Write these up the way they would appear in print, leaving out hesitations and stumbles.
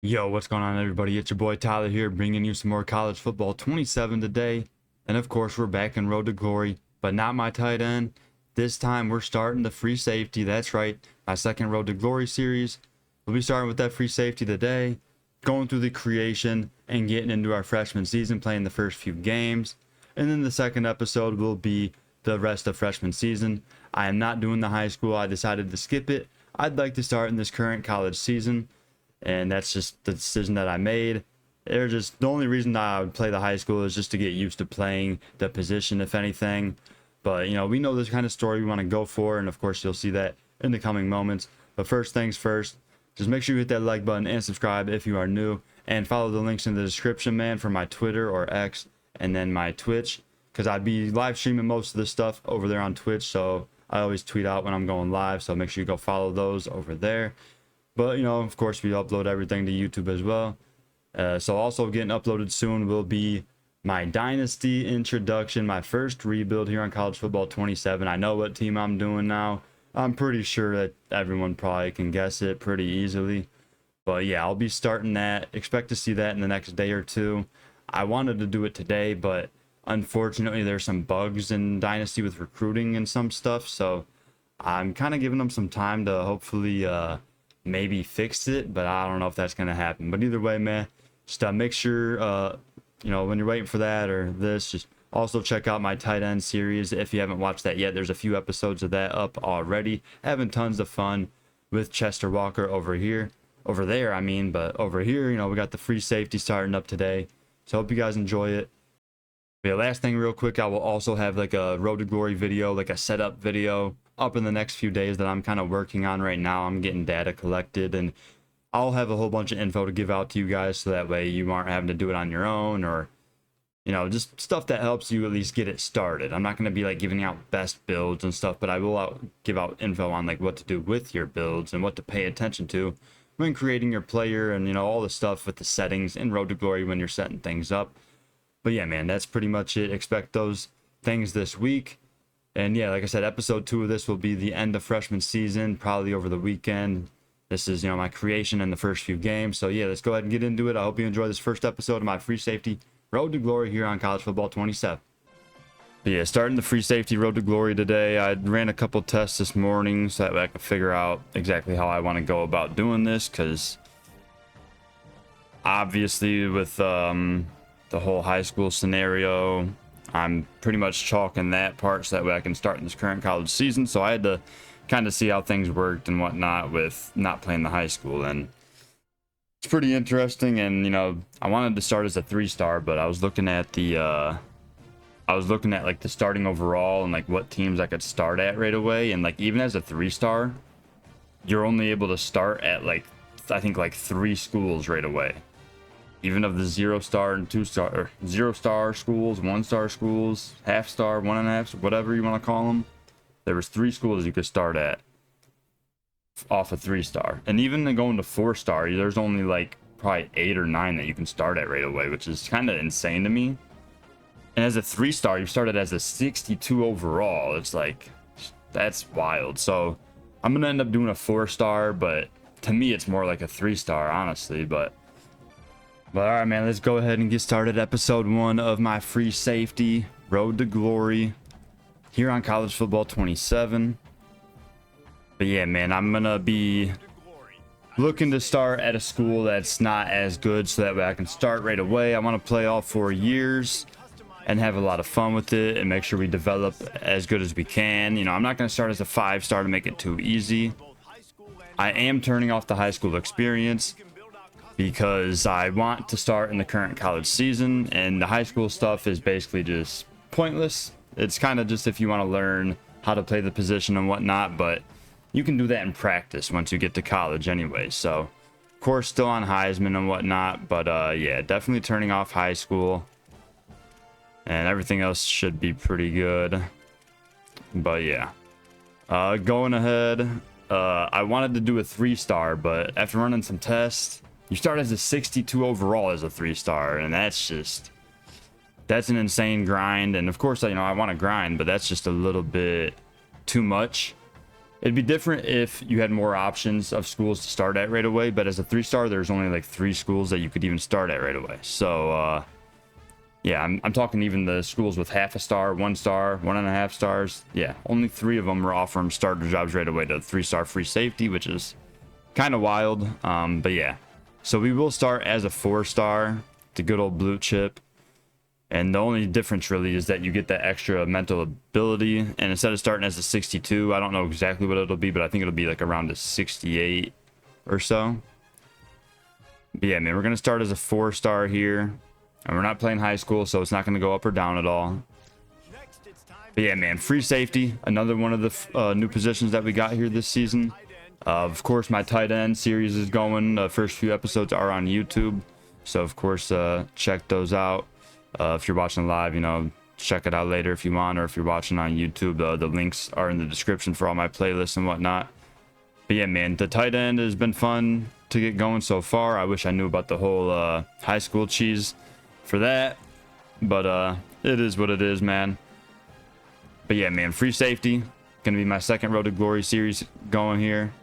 Yo, what's going on, everybody? It's your boy Tyler here, bringing you some more college football 27 today. And of course, we're back in Road to Glory, but not my tight end. This time, we're starting the free safety. That's right, my second Road to Glory series. We'll be starting with that free safety today, going through the creation and getting into our freshman season, playing the first few games. And then the second episode will be the rest of freshman season. I am not doing the high school. I decided to skip it. I'd like to start in this current college season, and that's just the decision that I made. They're just the only reason that I would play the high school is just to get used to playing the position, if anything. But we know this kind of story we want to go for, and of course you'll see that in the coming moments. But first things first, just make sure you hit that like button and subscribe if you are new, and follow the links in the description, man, for my Twitter or X, and then my Twitch, because I'd be live streaming most of the stuff over there on Twitch, so I always tweet out when I'm going live, so make sure you go follow those over there. But of course, we upload everything to YouTube as well. So also getting uploaded soon will be my Dynasty introduction, my first rebuild here on College Football 27. I know what team I'm doing now. I'm pretty sure that everyone probably can guess it pretty easily. But yeah, I'll be starting that. Expect to see that in the next day or two. I wanted to do it today, but unfortunately there's some bugs in Dynasty with recruiting and some stuff. So I'm kind of giving them some time to hopefully maybe fix it, but I don't know if that's gonna happen. But either way, man, just make sure when you're waiting for that or this, just also check out my tight end series if you haven't watched that yet. There's a few episodes of that up already, having tons of fun with Chester Walker over there, I mean. But over here, we got the free safety starting up today, so hope you guys enjoy it. Yeah, last thing real quick, I will also have like a Road to Glory video, like a setup video up in the next few days that I'm kind of working on right now. I'm getting data collected, and I'll have a whole bunch of info to give out to you guys, so that way you aren't having to do it on your own, or just stuff that helps you at least get it started. I'm not going to be like giving out best builds and stuff, but I will give out info on like what to do with your builds and what to pay attention to when creating your player, and all the stuff with the settings in Road to Glory when you're setting things up. But yeah, man, that's pretty much it. Expect those things this week. And yeah, like I said, episode 2 of this will be the end of freshman season, probably over the weekend. This is, my creation in the first few games. So yeah, let's go ahead and get into it. I hope you enjoy this first episode of my free safety Road to Glory here on College Football 27. But yeah, starting the free safety Road to Glory today. I ran a couple tests this morning so that way I could figure out exactly how I want to go about doing this, because obviously with the whole high school scenario, I'm pretty much chalking that part so that way I can start in this current college season. So I had to kind of see how things worked and whatnot with not playing the high school, and it's pretty interesting. And I wanted to start as a 3-star, but I was looking at like the starting overall and like what teams I could start at right away, and like even as a 3-star, you're only able to start at like I think like 3 schools right away. Even of the 0-star and 2-star, or 0-star schools, 1-star schools, half-star, 1.5, whatever you want to call them, there was 3 schools you could start at off a 3-star. And even going to 4-star, there's only like probably 8 or 9 that you can start at right away, which is kind of insane to me. And as a 3-star, you started as a 62 overall. It's like, that's wild. So I'm gonna end up doing a 4-star, but to me it's more like a 3-star, honestly. But all right, man, let's go ahead and get started. Episode 1 of my free safety Road to Glory here on College Football 27. But yeah, man, I'm gonna be looking to start at a school that's not as good, so that way I can start right away. I want to play all 4 years and have a lot of fun with it and make sure we develop as good as we can. I'm not going to start as a 5-star to make it too easy. I am turning off the high school experience because I want to start in the current college season, and the high school stuff is basically just pointless. It's kind of just if you want to learn how to play the position and whatnot, but you can do that in practice once you get to college anyway. So of course still on Heisman and whatnot, but yeah, definitely turning off high school, and everything else should be pretty good. But yeah, going ahead, I wanted to do a 3-star, but after running some tests, you start as a 62 overall as a 3-star, and that's an insane grind. And of course, I want to grind, but that's just a little bit too much. It'd be different if you had more options of schools to start at right away, but as a 3-star, there's only like 3 schools that you could even start at right away. So, yeah, I'm talking even the schools with half a star, 1 star, 1.5 stars. Yeah, only 3 of them were offering starter jobs right away to 3-star free safety, which is kind of wild. But yeah, so we will start as a 4-star, the good old blue chip. And the only difference really is that you get that extra mental ability. And instead of starting as a 62, I don't know exactly what it'll be, but I think it'll be like around a 68 or so. But yeah, man, we're going to start as a 4-star here. And we're not playing high school, so it's not going to go up or down at all. But yeah, man, free safety, another one of the new positions that we got here this season. Of course, my tight end series is going. The first few episodes are on YouTube. So, of course, check those out. If you're watching live, you know, check it out later if you want, or if you're watching on YouTube, the links are in the description for all my playlists and whatnot. But yeah, man, the tight end has been fun to get going so far. I wish I knew about the whole high school cheese for that, but it is what it is, man. But yeah, man, free safety, gonna be my second Road to Glory series going here.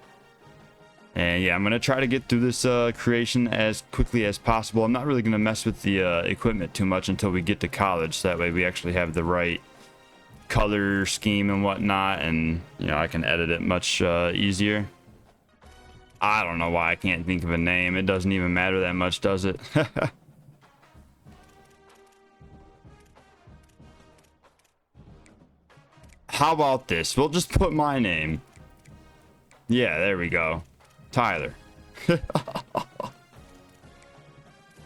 And yeah, I'm going to try to get through this creation as quickly as possible. I'm not really going to mess with the equipment too much until we get to college. So that way we actually have the right color scheme and whatnot. And, you know, I can edit it much easier. I don't know why I can't think of a name. It doesn't even matter that much, does it? How about this? We'll just put my name. Yeah, there we go. Tyler.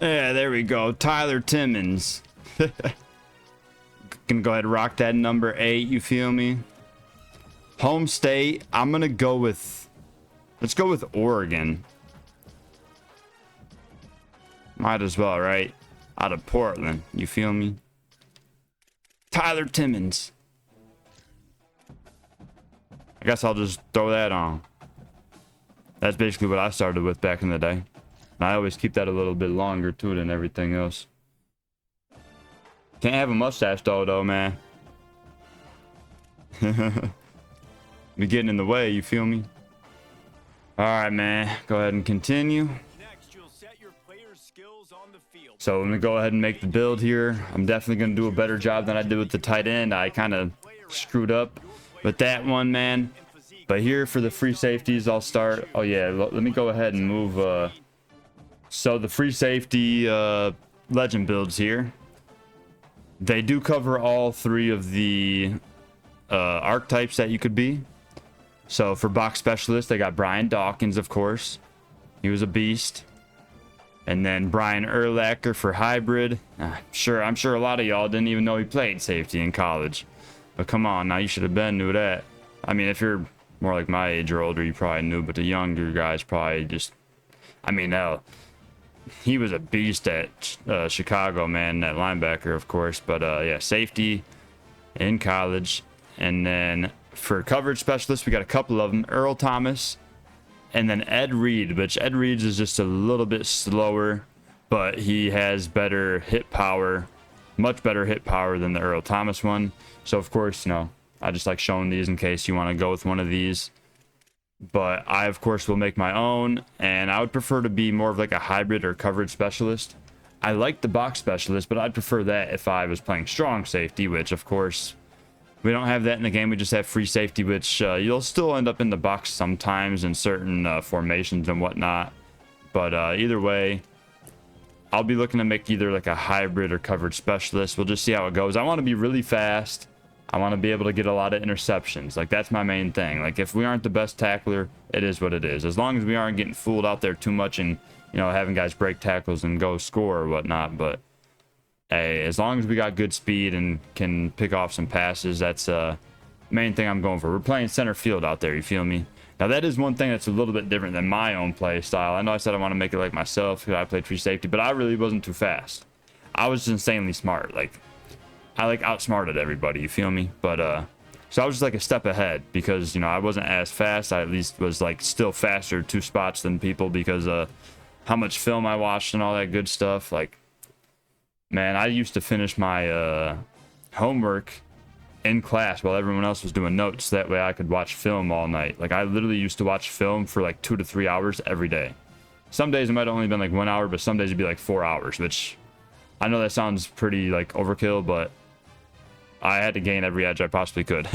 Yeah, there we go. Tyler Timmons. Gonna go ahead and rock that number 8, you feel me? Home state, I'm gonna go with... Let's go with Oregon. Might as well, right? Out of Portland, you feel me? Tyler Timmons. I guess I'll just throw that on. That's basically what I started with back in the day. And I always keep that a little bit longer too than everything else. Can't have a mustache though, man. Be getting in the way, you feel me? Alright, man. Go ahead and continue. So I'm gonna go ahead and make the build here. I'm definitely gonna do a better job than I did with the tight end. I kind of screwed up with that one, man. But here for the free safeties, I'll start. Oh yeah, let me go ahead and move. So the free safety legend builds here, they do cover all 3 of the archetypes that you could be. So for box specialist, they got Brian Dawkins, of course. He was a beast. And then Brian Urlacher for hybrid. I'm sure a lot of y'all didn't even know he played safety in college. But come on, now you should have knew that. I mean, if you're more like my age or older, you probably knew, but the younger guys probably just... I mean, he was a beast at Chicago, man, that linebacker, of course. But yeah, safety in college. And then for coverage specialists, we got a couple of them. Earl Thomas and then Ed Reed, which Ed Reed is just a little bit slower, but he has better hit power, much better hit power than the Earl Thomas one. So, of course, you know, I just like showing these in case you want to go with one of these. But I, of course, will make my own, and I would prefer to be more of like a hybrid or coverage specialist. I like the box specialist, but I'd prefer that if I was playing strong safety, which, of course, we don't have that in the game. We just have free safety, which you'll still end up in the box sometimes in certain formations and whatnot. But either way, I'll be looking to make either like a hybrid or coverage specialist. We'll just see how it goes. I want to be really fast. I want to be able to get a lot of interceptions. Like, that's my main thing. Like, if we aren't the best tackler, it is what it is. As long as we aren't getting fooled out there too much and, you know, having guys break tackles and go score or whatnot. But, hey, as long as we got good speed and can pick off some passes, that's the main thing I'm going for. We're playing center field out there, you feel me? Now, that is one thing that's a little bit different than my own play style. I know I said I want to make it like myself because I played free safety, but I really wasn't too fast. I was just insanely smart. Like, I like outsmarted everybody, you feel me? But so I was just like a step ahead because, you know, I wasn't as fast. I at least was like still faster 2 spots than people because how much film I watched and all that good stuff. Like, man, I used to finish my homework in class while everyone else was doing notes. That way I could watch film all night. Like, I literally used to watch film for like 2 to 3 hours every day. Some days it might have only been like 1 hour, but some days it'd be like 4 hours, which I know that sounds pretty like overkill, but I had to gain every edge I possibly could.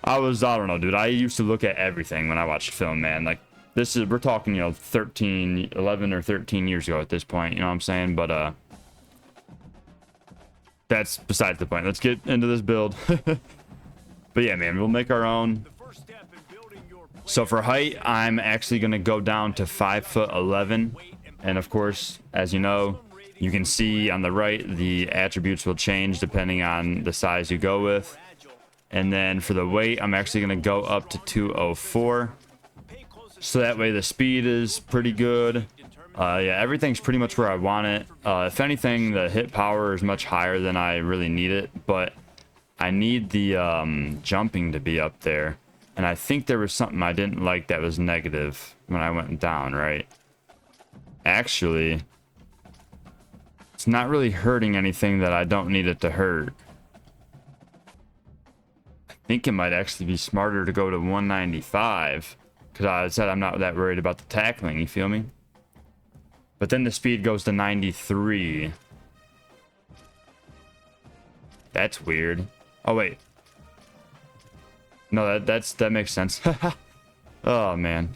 I don't know, dude. I used to look at everything when I watched film, man. Like, we're talking, 11 or 13 years ago at this point, you know what I'm saying? But, that's besides the point. Let's get into this build. But yeah, man, we'll make our own. So for height, I'm actually going to go down to 5'11". And of course, as you know, you can see on the right, the attributes will change depending on the size you go with. And then for the weight, I'm actually going to go up to 204. So that way the speed is pretty good. Yeah, everything's pretty much where I want it. If anything, the hit power is much higher than I really need it, but I need the jumping to be up there. And I think there was something I didn't like that was negative when I went down, right? Actually, it's not really hurting anything that I don't need it to hurt. I think it might actually be smarter to go to 195, because I said I'm not that worried about the tackling, you feel me? But then the speed goes to 93. That's weird. Oh, wait. No, that makes sense. Oh, man.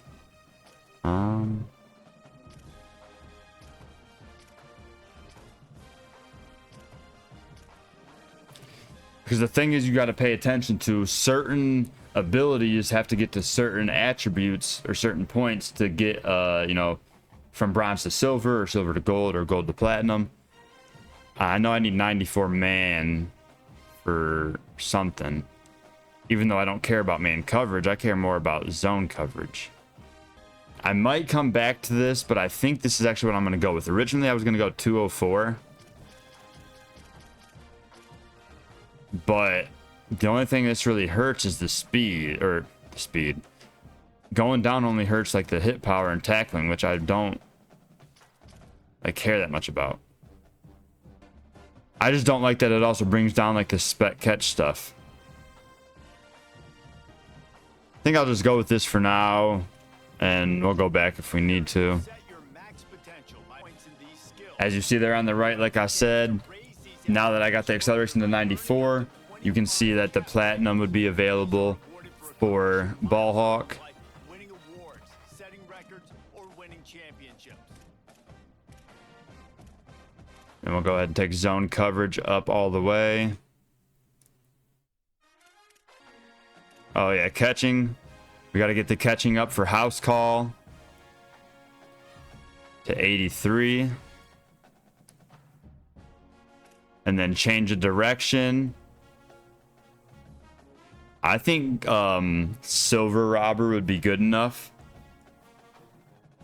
Because the thing is, you got to pay attention to certain abilities have to get to certain attributes or certain points to get, from bronze to silver or silver to gold or gold to platinum. I know I need 94 man for something. Even though I don't care about man coverage, I care more about zone coverage. I might come back to this, but I think this is actually what I'm going to go with. Originally, I was going to go 204. But the only thing that's really hurts is the speed, Going down only hurts like the hit power and tackling, which I don't care that much about. I just don't like that it also brings down like the spec catch stuff. I think I'll just go with this for now, and we'll go back if we need to. As you see there on the right, like I said, now that I got the acceleration to 94, you can see that the platinum would be available for Ball Hawk. And we'll go ahead and take zone coverage up all the way. Oh yeah, catching. We got to get the catching up for house call to 83. And then change of direction. I think silver robber would be good enough.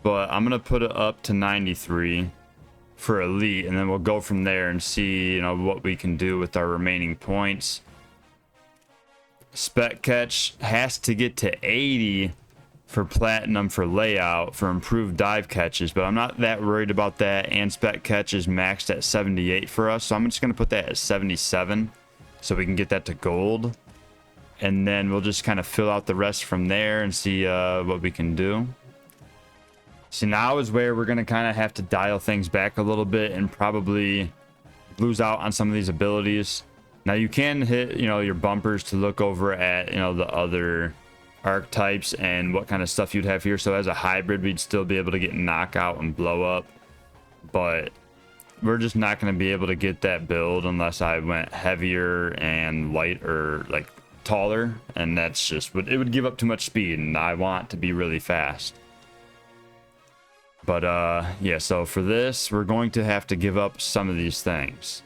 But I'm going to put it up to 93 for elite, and then we'll go from there and see, what we can do with our remaining points. Spec catch has to get to 80 for platinum for layout for improved dive catches, but I'm not that worried about that. And spec catch is maxed at 78 for us, so I'm just going to put that at 77 so we can get that to gold, and then we'll just kind of fill out the rest from there and see what we can do. See, now is where we're going to kind of have to dial things back a little bit and probably lose out on some of these abilities. Now you can hit, your bumpers to look over at, the other archetypes and what kind of stuff you'd have here. So as a hybrid, we'd still be able to get knockout and blow up, but we're just not going to be able to get that build unless I went heavier and light or like taller. And that's just what it would give up too much speed, and I want to be really fast. But yeah, so for this, we're going to have to give up some of these things.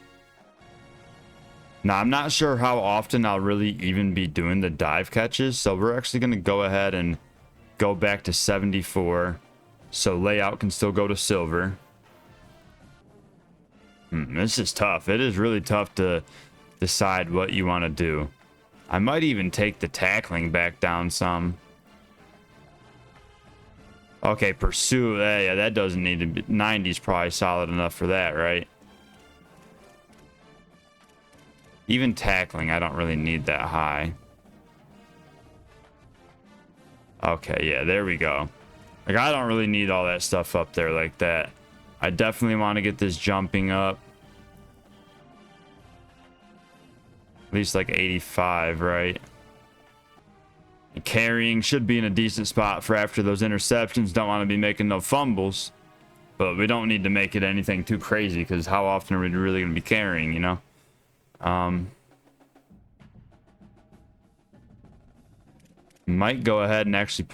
Now, I'm not sure how often I'll really even be doing the dive catches, so we're actually going to go ahead and go back to 74, so layout can still go to silver. This is tough. It is really tough to decide what you want to do. I might even take the tackling back down some. Okay, pursue. Yeah, that doesn't need to be. 90's probably solid enough for that, right? Even tackling, I don't really need that high. Okay, yeah, there we go. Like, I don't really need all that stuff up there like that. I definitely want to get this jumping up. At least like 85, right? And carrying should be in a decent spot for after those interceptions. Don't want to be making no fumbles. But we don't need to make it anything too crazy, because how often are we really going to be carrying, you know? Might go ahead and actually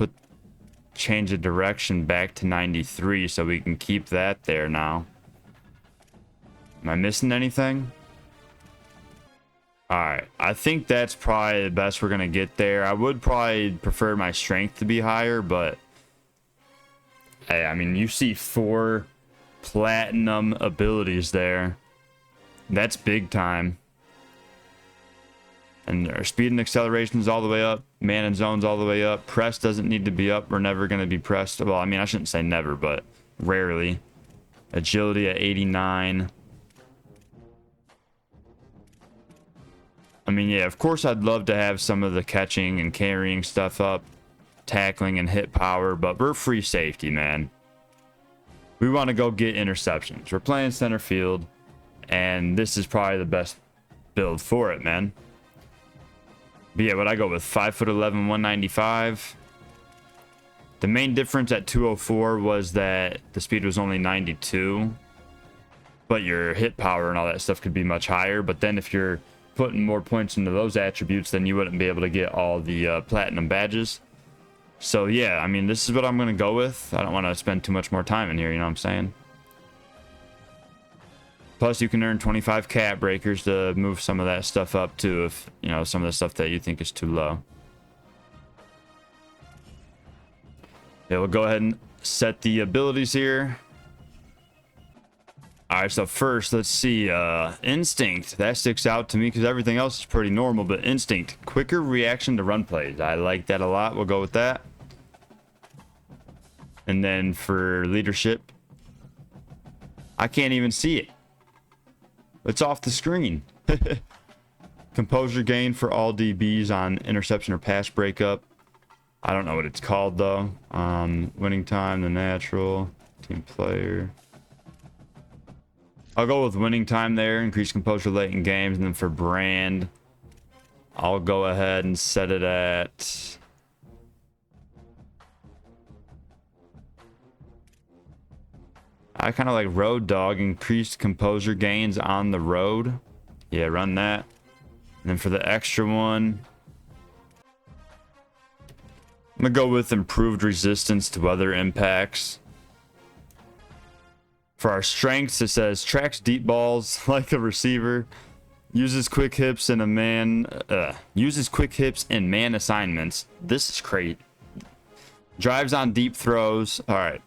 change the direction back to 93 so we can keep that there now. Am I missing anything? Alright, I think that's probably the best we're going to get there. I would probably prefer my strength to be higher, but hey, I mean, you see 4 platinum abilities there. That's big time. And our speed and acceleration is all the way up. Man and zone's all the way up. Press doesn't need to be up. We're never going to be pressed. Well, I mean, I shouldn't say never, but rarely. Agility at 89. I mean, yeah, of course I'd love to have some of the catching and carrying stuff up. Tackling and hit power, but we're free safety, man. We want to go get interceptions. We're playing center field, and this is probably the best build for it, man. But yeah, what I go with 5'11", 195. The main difference at 204 was that the speed was only 92, but your hit power and all that stuff could be much higher. But then if you're putting more points into those attributes, then you wouldn't be able to get all the platinum badges. So yeah, I mean, this is what I'm going to go with. I don't want to spend too much more time in here, you know what I'm saying? Plus, you can earn 25 cap breakers to move some of that stuff up too, if, you know, some of the stuff that you think is too low. Yeah, we'll go ahead and set the abilities here. Alright, so first, let's see, Instinct. That sticks out to me because everything else is pretty normal, but Instinct. Quicker reaction to run plays. I like that a lot. We'll go with that. And then for leadership, I can't even see it. It's off the screen. Composure gain for all DBs on interception or pass breakup. I don't know what it's called, though. Winning time, the natural, team player. I'll go with winning time there, increase composure late in games, and then for brand, I'll go ahead and set it at... I kind of like Road Dog, increased composure gains on the road. Yeah, run that. And then for the extra one, I'm going to go with improved resistance to weather impacts. For our strengths, it says tracks deep balls like a receiver, uses quick hips in man assignments. This is great. Drives on deep throws. All right.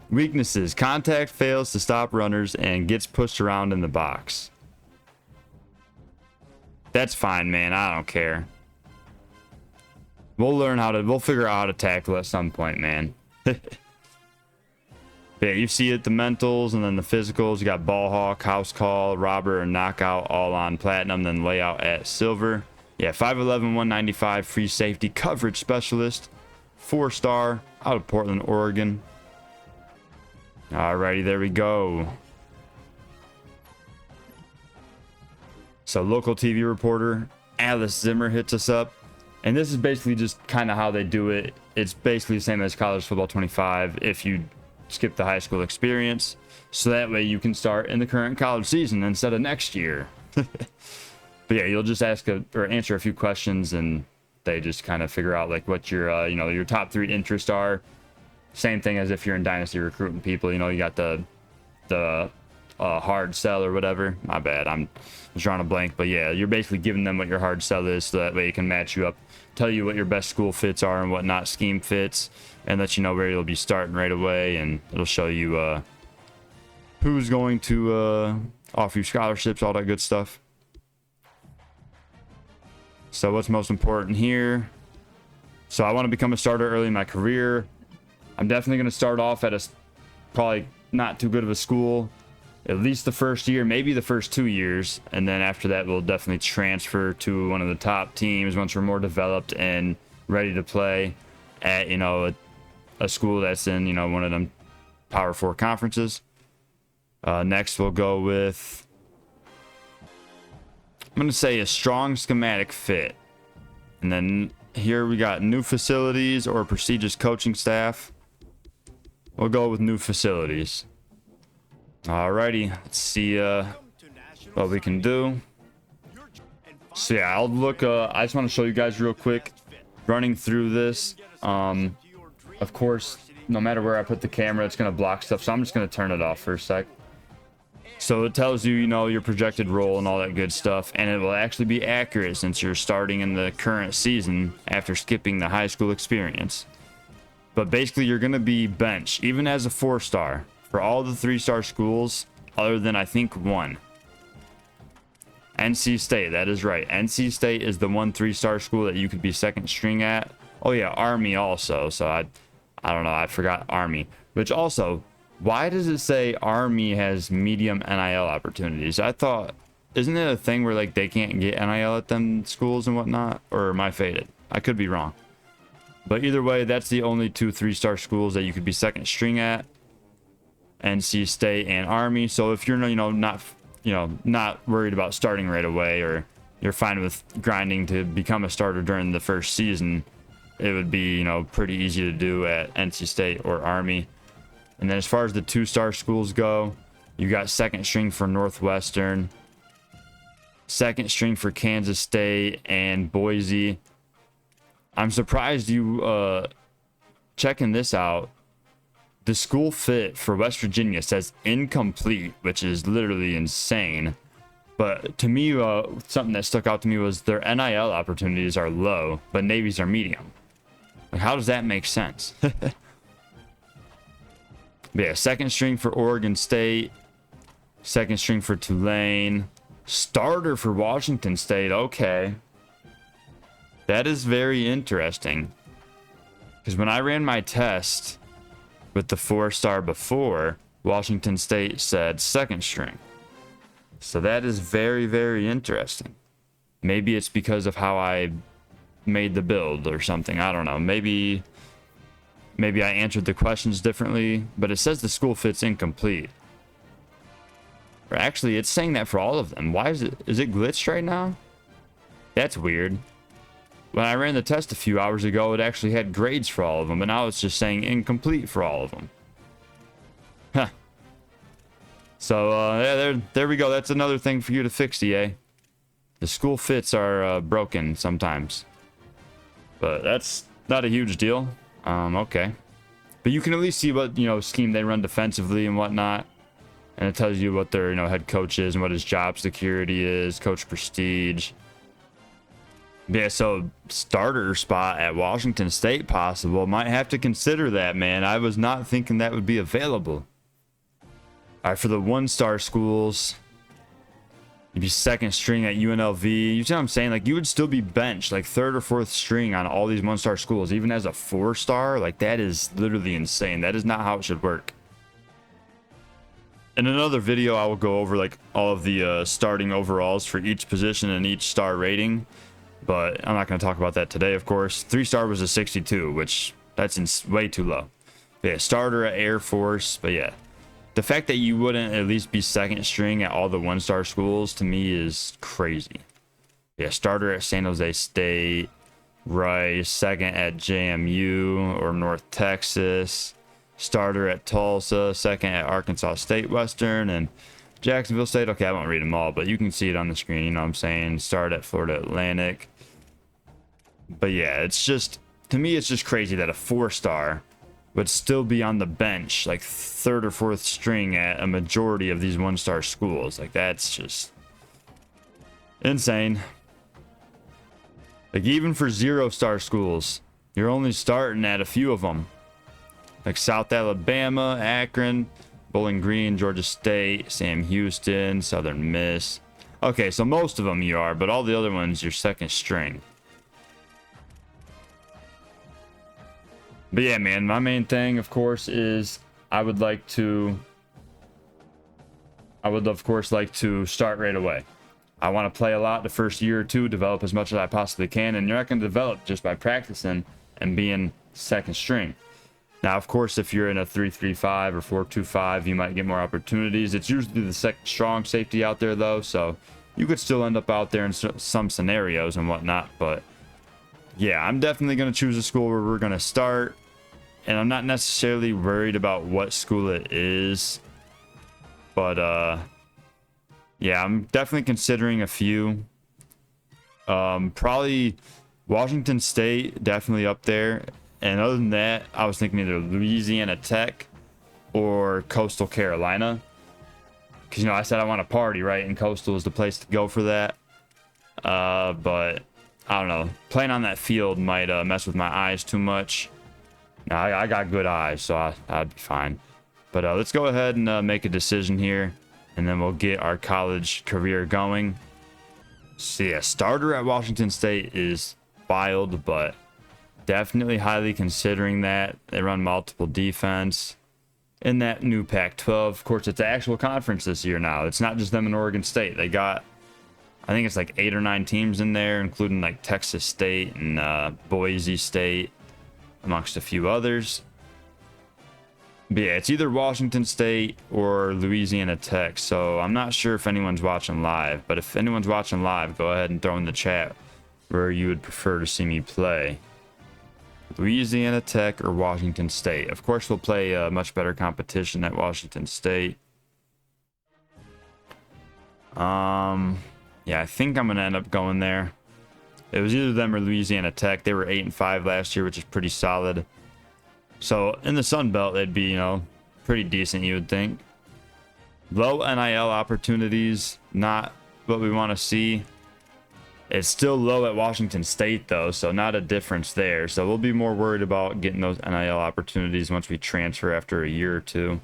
Weaknesses: contact fails to stop runners and gets pushed around in the box. That's fine, man. I don't care. We'll figure out how to tackle at some point, man. Yeah, you see it, the mentals and then the physicals. You got ball hawk, house call, robber, and knockout all on platinum, then layout at silver. Yeah, 5'11", 195, free safety coverage specialist, 4-star, out of Portland, Oregon. Alrighty, there we go. So local TV reporter Alice Zimmer hits us up, and this is basically just kind of how they do it. It's basically the same as College Football 25 if you skip the high school experience, so that way you can start in the current college season instead of next year. But yeah, you'll just or answer a few questions, and they just kind of figure out like what your your top 3 interests are. Same thing as if you're in Dynasty recruiting people. You know, you got the hard sell or whatever. My bad, I'm drawing a blank, but yeah, you're basically giving them what your hard sell is, so that way you can match you up, tell you what your best school fits are and what not scheme fits, and let you know where you'll be starting right away, and it'll show you who's going to offer you scholarships, all that good stuff. So what's most important here? So I want to become a starter early in my career. I'm definitely going to start off at a probably not too good of a school. at least the first year, maybe the first 2 years, and then after that we'll definitely transfer to one of the top teams once we're more developed and ready to play at, you know, a school that's in, you know, one of them Power 4 conferences. Next we'll go with, I'm going to say, a strong schematic fit. And then here we got new facilities or prestigious coaching staff. We'll go with new facilities. Alrighty, let's see what we can do. So yeah, I'll look, I just want to show you guys real quick, running through this. Of course, no matter where I put the camera, it's going to block stuff, so I'm just going to turn it off for a sec. So it tells you, you know, your projected role and all that good stuff, and it will actually be accurate since you're starting in the current season after skipping the high school experience. But basically, you're going to be bench, even as a 4-star, for all the 3-star schools, other than, I think, one. NC State, that is right. NC State is the one 3-star school that you could be second string at. Oh yeah, Army also. So I don't know, I forgot Army. Which also, why does it say Army has medium NIL opportunities? I thought, isn't it a thing where like they can't get NIL at them schools and whatnot? Or am I faded? I could be wrong. But either way, that's the only two 3-star schools that you could be second string at. NC State and Army. So if you're, not worried about starting right away, or you're fine with grinding to become a starter during the first season, it would be, you know, pretty easy to do at NC State or Army. And then as far as the 2-star schools go, you got second string for Northwestern, second string for Kansas State and Boise. I'm surprised you checking this out. The school fit for West Virginia says incomplete, which is literally insane. But to me, something that stuck out to me was their NIL opportunities are low, but Navy's are medium. Like, how does that make sense? But yeah, second string for Oregon State, second string for Tulane, starter for Washington State. Okay. That is very interesting. Because when I ran my test with the 4-star before, Washington State said second string. So that is very, very interesting. Maybe it's because of how I made the build or something. I don't know. Maybe I answered the questions differently, but it says the school fit's incomplete. Or actually, it's saying that for all of them. Why is it glitched right now? That's weird. When I ran the test a few hours ago, it actually had grades for all of them, but now it's just saying incomplete for all of them. Huh. So, yeah, there we go. That's another thing for you to fix, EA. The school fits are broken sometimes. But that's not a huge deal. Okay. But you can at least see what, scheme they run defensively and whatnot. And it tells you what their, head coach is and what his job security is, coach prestige. Yeah, so starter spot at Washington State possible. Might have to consider that, man. I was not thinking that would be available. All right, for the 1-star schools, you'd be second string at UNLV. You see what I'm saying? Like, you would still be benched, like 3rd or 4th string on all these 1-star schools, even as a 4-star. Like, that is literally insane. That is not how it should work. In another video, I will go over like all of the starting overalls for each position and each star rating. But I'm not going to talk about that today, of course. 3-star was a 62, which that's way too low. But yeah, starter at Air Force. But yeah, the fact that you wouldn't at least be second string at all the 1-star schools to me is crazy. Yeah, starter at San Jose State, Rice, second at JMU or North Texas, starter at Tulsa, second at Arkansas State Western, and Jacksonville State. Okay, I won't read them all, but you can see it on the screen. You know what I'm saying? Start at Florida Atlantic. But yeah, it's just, to me, it's just crazy that a 4-star would still be on the bench, like 3rd or 4th string at a majority of these 1-star schools. Like, that's just insane. Like, even for 0-star schools, you're only starting at a few of them. Like South Alabama, Akron, Bowling Green, Georgia State, Sam Houston, Southern Miss. Okay, so most of them you are, but all the other ones you're second string. But yeah, man, my main thing, of course, is I would like to I would, of course, like to start right away. I want to play a lot the first year or two, develop as much as I possibly can, and you're not going to develop just by practicing and being second string. Now, of course, if you're in a 3-3-5 or 4-2-5, you might get more opportunities. It's usually the second strong safety out there, though, so you could still end up out there in some scenarios and whatnot. But yeah, I'm definitely going to choose a school where we're going to start, and I'm not necessarily worried about what school it is. But yeah, I'm definitely considering a few. Probably Washington State, definitely up there. And other than that, I was thinking either Louisiana Tech or Coastal Carolina. Because, you know, I said I want to party, right? And Coastal is the place to go for that. But, I don't know. Playing on that field might mess with my eyes too much. Now, I got good eyes, so I'd be fine. But let's go ahead and make a decision here. And then we'll get our college career going. So, yeah, starter at Washington State is wild, but definitely highly considering that. They run multiple defense in that new Pac-12. Of course, it's an actual conference this year now. It's not just them and Oregon State. They got, I think it's like 8 or 9 teams in there, including like Texas State and Boise State, amongst a few others. But yeah, it's either Washington State or Louisiana Tech. So I'm not sure if anyone's watching live, but if anyone's watching live, go ahead and throw in the chat where you would prefer to see me play. Louisiana Tech or Washington State. Of course, we'll play a much better competition at Washington State. Yeah, I think I'm gonna end up going there. It was either them or Louisiana Tech. They were 8-5 last year, which is pretty solid. So in the Sun Belt, they'd be, you know, pretty decent, you would think. Low NIL opportunities, not what we want to see. It's still low at Washington State, though, so not a difference there. So we'll be more worried about getting those NIL opportunities once we transfer after a year or two.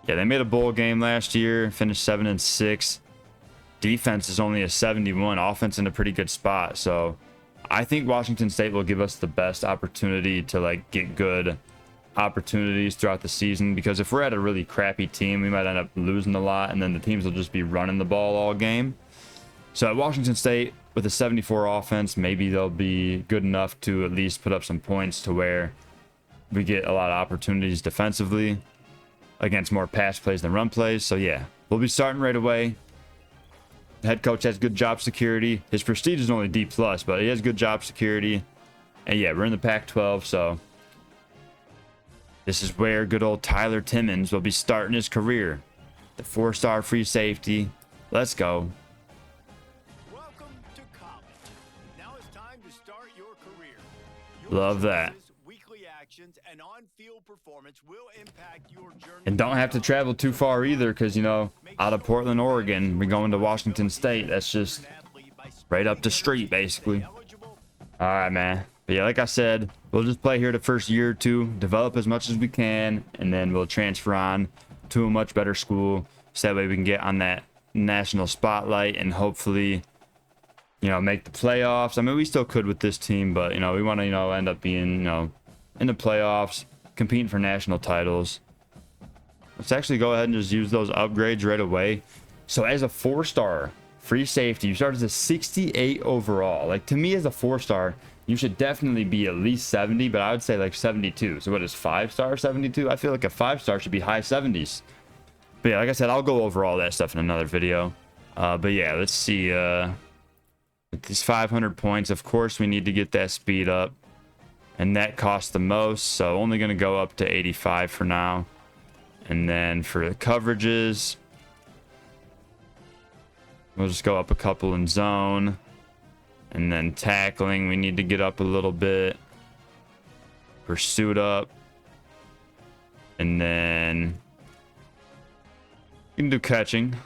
Yeah, they made a bowl game last year, finished 7-6. Defense is only a 71, offense in a pretty good spot. So I think Washington State will give us the best opportunity to like get good opportunities throughout the season, because if we're at a really crappy team, we might end up losing a lot, and then the teams will just be running the ball all game. So at Washington State, with a 74 offense, maybe they'll be good enough to at least put up some points to where we get a lot of opportunities defensively against more pass plays than run plays. So yeah, we'll be starting right away. The head coach has good job security. His prestige is only D+, but he has good job security. And yeah, we're in the Pac-12, so this is where good old Tyler Timmons will be starting his career. The 4-star free safety. Let's go. Love that. And don't have to travel too far either, because, you know, out of Portland, Oregon, we're going to Washington State. That's just right up the street, basically. All right, man. But yeah, like I said, we'll just play here the first year or two, develop as much as we can, and then we'll transfer on to a much better school. So that way we can get on that national spotlight and hopefully, you know, make the playoffs. I mean, we still could with this team, but, you know, we want to, you know, end up being, you know, in the playoffs, competing for national titles. Let's actually go ahead and just use those upgrades right away. So as a 4-star free safety, you start as a 68 overall. Like, to me, as a 4-star, you should definitely be at least 70, but I would say like 72. So what is 5-star 72? I feel like a 5-star should be high 70s. But yeah, like I said, I'll go over all that stuff in another video. But yeah, let's see. With these 500 points, of course, we need to get that speed up. And that costs the most, so only going to go up to 85 for now. And then for the coverages, we'll just go up a couple in zone. And then tackling, we need to get up a little bit. Pursuit up. And then you can do catching.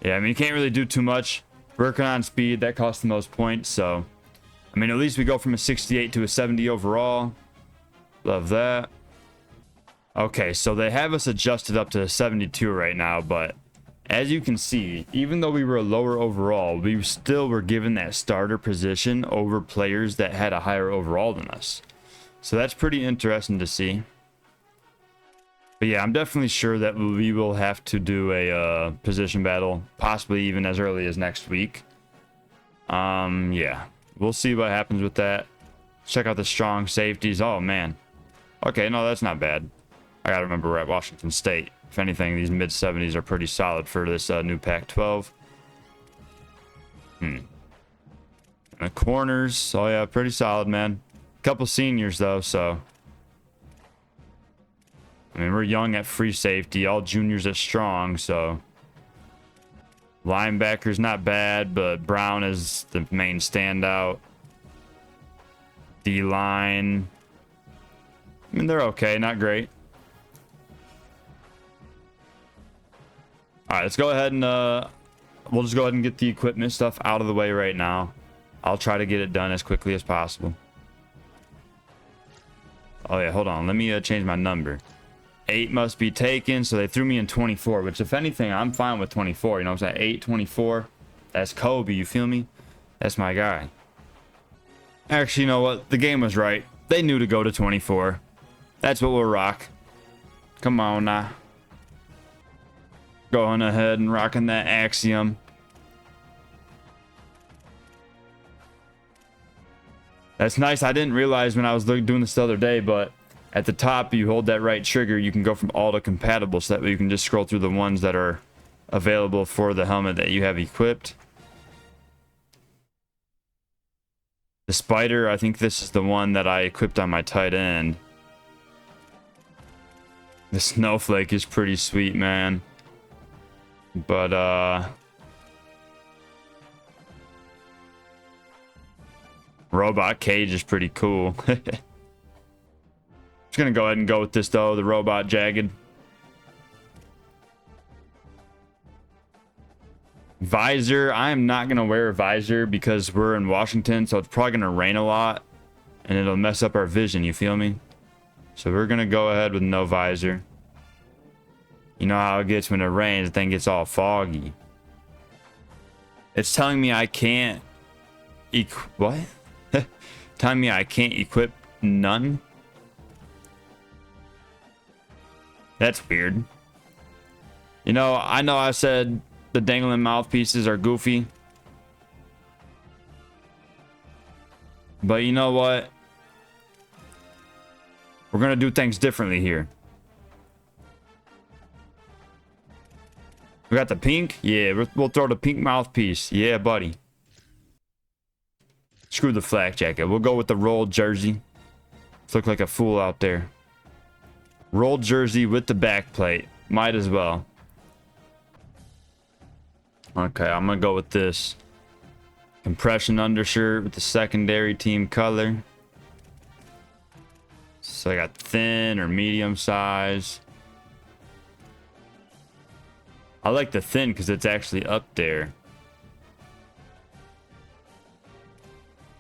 Yeah, I mean, you can't really do too much. Working on speed, that costs the most points. So, I mean, at least we go from a 68 to a 70 overall. Love that. Okay, so they have us adjusted up to 72 right now, but As you can see, even though we were lower overall, we still were given that starter position over players that had a higher overall than us. So that's pretty interesting to see. But yeah, I'm definitely sure that we will have to do a position battle, possibly even as early as next week. Yeah, we'll see what happens with that. Check out the strong safeties. Oh, man. Okay, no, that's not bad. I gotta remember we're at Washington State. If anything, these mid-70s are pretty solid for this new Pac-12. And the corners, oh yeah, pretty solid, man. Couple seniors, though, so... I mean, we're young at free safety, all juniors at strong, so... Linebacker's not bad, but Brown is the main standout. D-line... I mean, they're okay, not great. Alright, let's go ahead and, we'll just go ahead and get the equipment stuff out of the way right now. I'll try to get it done as quickly as possible. Oh yeah, hold on. Let me change my number. 8 must be taken, so they threw me in 24, which if anything, I'm fine with 24. You know what I'm saying? 8, 24. That's Kobe, you feel me? That's my guy. Actually, you know what? The game was right. They knew to go to 24. That's what we'll rock. Come on now. Going ahead and rocking that Axiom. That's nice. I didn't realize when I was doing this the other day, but at the top, you hold that right trigger, you can go from all to compatible, so that way you can just scroll through the ones that are available for the helmet that you have equipped. The Spider, I think this is the one that I equipped on my tight end. The Snowflake is pretty sweet, man. But, Robot Cage is pretty cool. Just gonna go ahead and go with this, though. The Robot Jagged. Visor. I am not gonna wear a visor because we're in Washington, so it's probably gonna rain a lot. And it'll mess up our vision, you feel me? So we're gonna go ahead with no visor. You know how it gets when it rains, the thing gets all foggy. It's telling me I can't... What? Telling me I can't equip none? That's weird. You know I said the dangling mouthpieces are goofy. But you know what? We're gonna do things differently here. We got the pink? Yeah, we'll throw the pink mouthpiece. Yeah, buddy. Screw the flak jacket. We'll go with the rolled jersey. Let's look like a fool out there. Rolled jersey with the back plate. Might as well. Okay, I'm gonna go with this. Compression undershirt with the secondary team color. So I got thin or medium size. I like the thin because it's actually up there.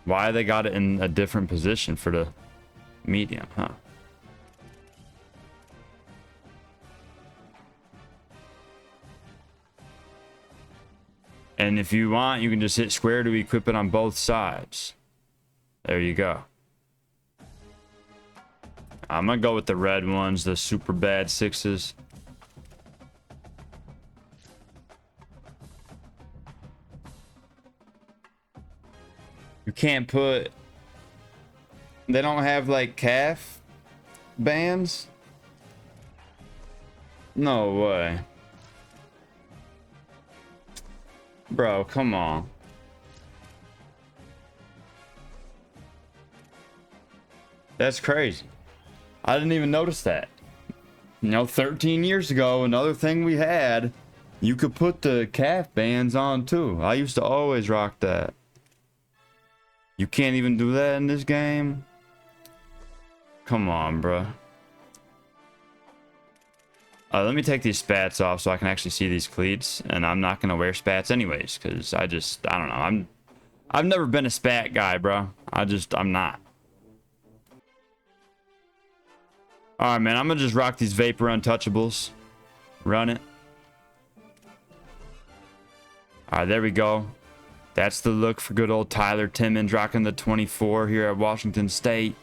Why they got it in a different position for the medium, huh? And if you want, you can just hit square to equip it on both sides. There you go. I'm gonna go with the red ones, the super bad 6s. You can't put... They don't have, like, calf bands? No way. Bro, come on. That's crazy. I didn't even notice that. You know, 13 years ago, another thing we had, you could put the calf bands on, too. I used to always rock that. You can't even do that in this game? Come on, bro. Let me take these spats off so I can actually see these cleats. And I'm not going to wear spats anyways. Because I don't know. I've never been a spat guy, bro. I'm not. Alright, man. I'm going to just rock these Vapor Untouchables. Run it. All right, there we go. That's the look for good old Tyler Timmons rocking the 24 here at Washington State.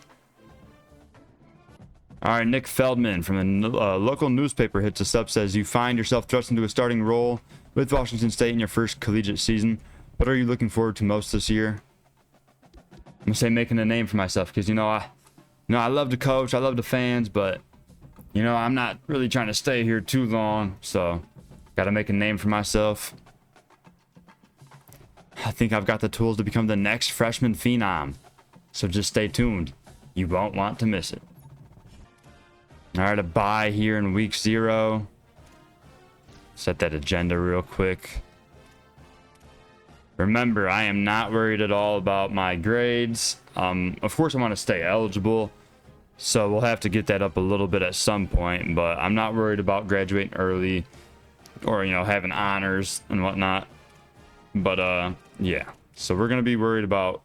All right, Nick Feldman from a local newspaper hits us up, says, you find yourself thrust into a starting role with Washington State in your first collegiate season. What are you looking forward to most this year? I'm gonna say making a name for myself, because I love to coach, I love the fans, but I'm not really trying to stay here too long, so gotta make a name for myself. I think I've got the tools to become the next freshman phenom, so just stay tuned. You won't want to miss it. All right, a bye here in week 0. Set that agenda real quick. Remember, I am not worried at all about my grades. Of course, I want to stay eligible, so we'll have to get that up a little bit at some point, but I'm not worried about graduating early or, having honors and whatnot. But, yeah. So we're going to be worried about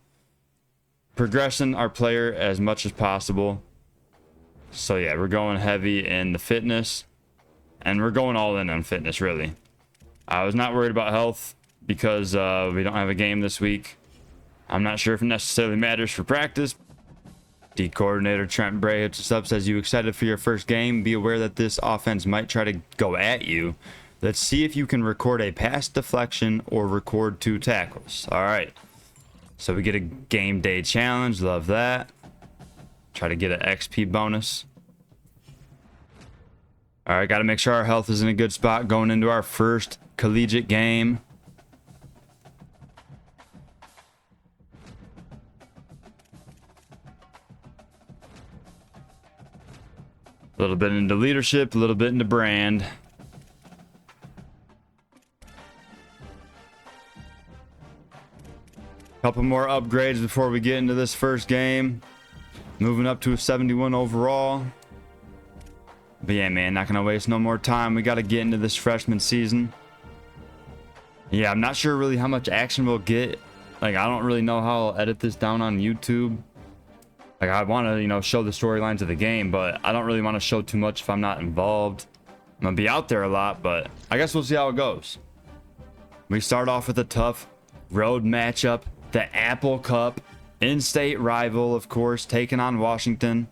progressing our player as much as possible. So, yeah, we're going heavy in the fitness, and we're going all in on fitness, really. I was not worried about health because we don't have a game this week. I'm not sure if it necessarily matters for practice. D coordinator Trent Bray hits us up, says, you excited for your first game? Be aware that this offense might try to go at you. Let's see if you can record a pass deflection or record 2 tackles. All right. So we get a game day challenge. Love that. Try to get an XP bonus. All right. Got to make sure our health is in a good spot going into our first collegiate game. A little bit into leadership, a little bit into brand. Couple more upgrades before we get into this first game. Moving up to a 71 overall. But yeah, man, not gonna waste no more time. We gotta get into this freshman season. Yeah, I'm not sure really how much action we'll get. Like, I don't really know how I'll edit this down on YouTube. Like, I want to, show the storylines of the game, but I don't really want to show too much if I'm not involved. I'm gonna be out there a lot, but I guess we'll see how it goes. We start off with a tough road matchup. The Apple Cup, in-state rival, of course, taking on Washington.